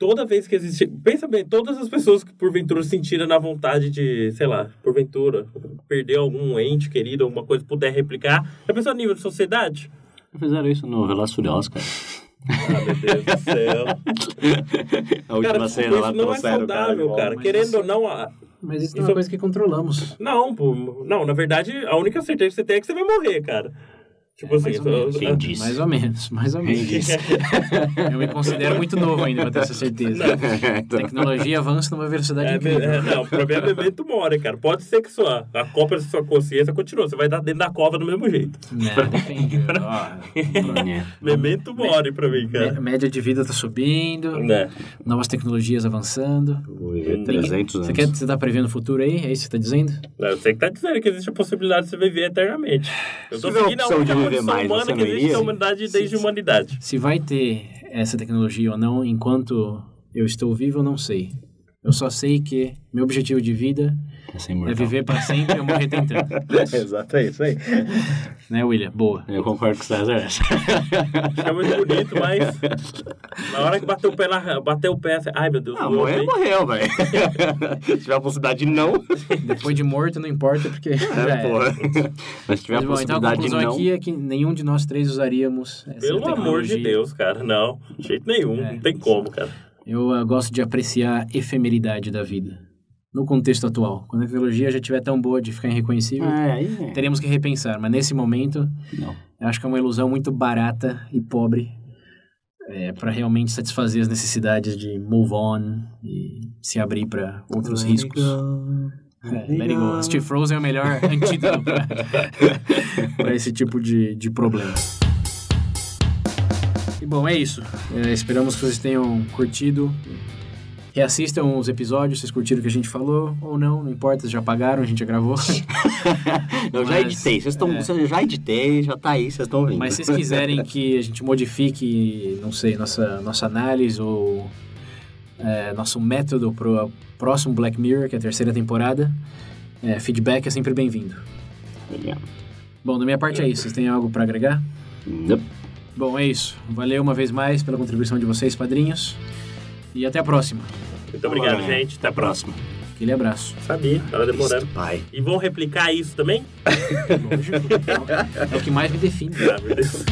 Toda vez que existe... Pensa bem, todas as pessoas que porventura sentiram na vontade de, sei lá, porventura, perder algum ente querido, alguma coisa, puder replicar, já pensou a nível de sociedade? Fizeram isso no Velozes e Furiosos, cara. Ah, meu Deus do céu. A última cena lá não é saudável, cara. Querendo ou não... Mas isso não é uma coisa que controlamos. Não, não, na verdade, a única certeza que você tem é que você vai morrer, cara. Tipo assim, mais ou menos. Eu me considero muito novo ainda pra ter essa certeza. A tecnologia avança numa velocidade incrível. Não, o problema é memento mori, cara. Pode ser que a cópia da sua consciência continue. Você vai estar dentro da cova do mesmo jeito. Não, depende. Memento mori pra mim, cara. A média de vida tá subindo. Novas tecnologias avançando. 300 anos. Você tá prevendo o futuro aí? É isso que você tá dizendo? Você que tá dizendo que existe a possibilidade de você viver eternamente. Eu tô seguindo a única condição humana que existe na humanidade desde a humanidade. Se vai ter essa tecnologia ou não, enquanto eu estou vivo, eu não sei. Eu só sei que meu objetivo de vida é viver para sempre e eu morrer tentando. Exato, é isso aí. Né, William? Boa. Eu concordo com o César. É muito bonito, mas na hora que bateu o pé, assim, ai meu Deus. Morreu, velho. Se tiver a possibilidade de não. Depois de morto, não importa, porque porra. Mas se tiver a possibilidade então a conclusão de não... aqui é que nenhum de nós três usaríamos essa Pelo tecnologia. Amor de Deus, cara. Não, de jeito nenhum. Não tem como, cara. Eu gosto de apreciar a efemeridade da vida. No contexto atual. Quando a tecnologia já estiver tão boa de ficar irreconhecível, teremos que repensar. Mas nesse momento, eu acho que é uma ilusão muito barata e pobre para realmente satisfazer as necessidades de move on e se abrir para outros riscos. Let it go. Assistir Frozen é o melhor antídoto para esse tipo de problema. E bom, é isso. Esperamos que vocês tenham curtido. Reassistam os episódios, vocês curtiram o que a gente falou ou não importa, vocês já pagaram, a gente já gravou. Já editei, já editei, já tá aí, vocês estão vendo. Mas se vocês quiserem que a gente modifique, não sei, nossa análise ou nosso método pro próximo Black Mirror, que é a 3ª temporada, feedback é sempre bem-vindo. Obrigado. Bom, da minha parte é isso. Vocês têm algo para agregar? Não. Bom, é isso. Valeu uma vez mais pela contribuição de vocês, padrinhos. E até a próxima. Muito obrigado, gente. Até a próxima. Aquele abraço. Sabia, tava demorando. Pai. E vão replicar isso também? Lógico. É o que mais me define. Ah, meu Deus.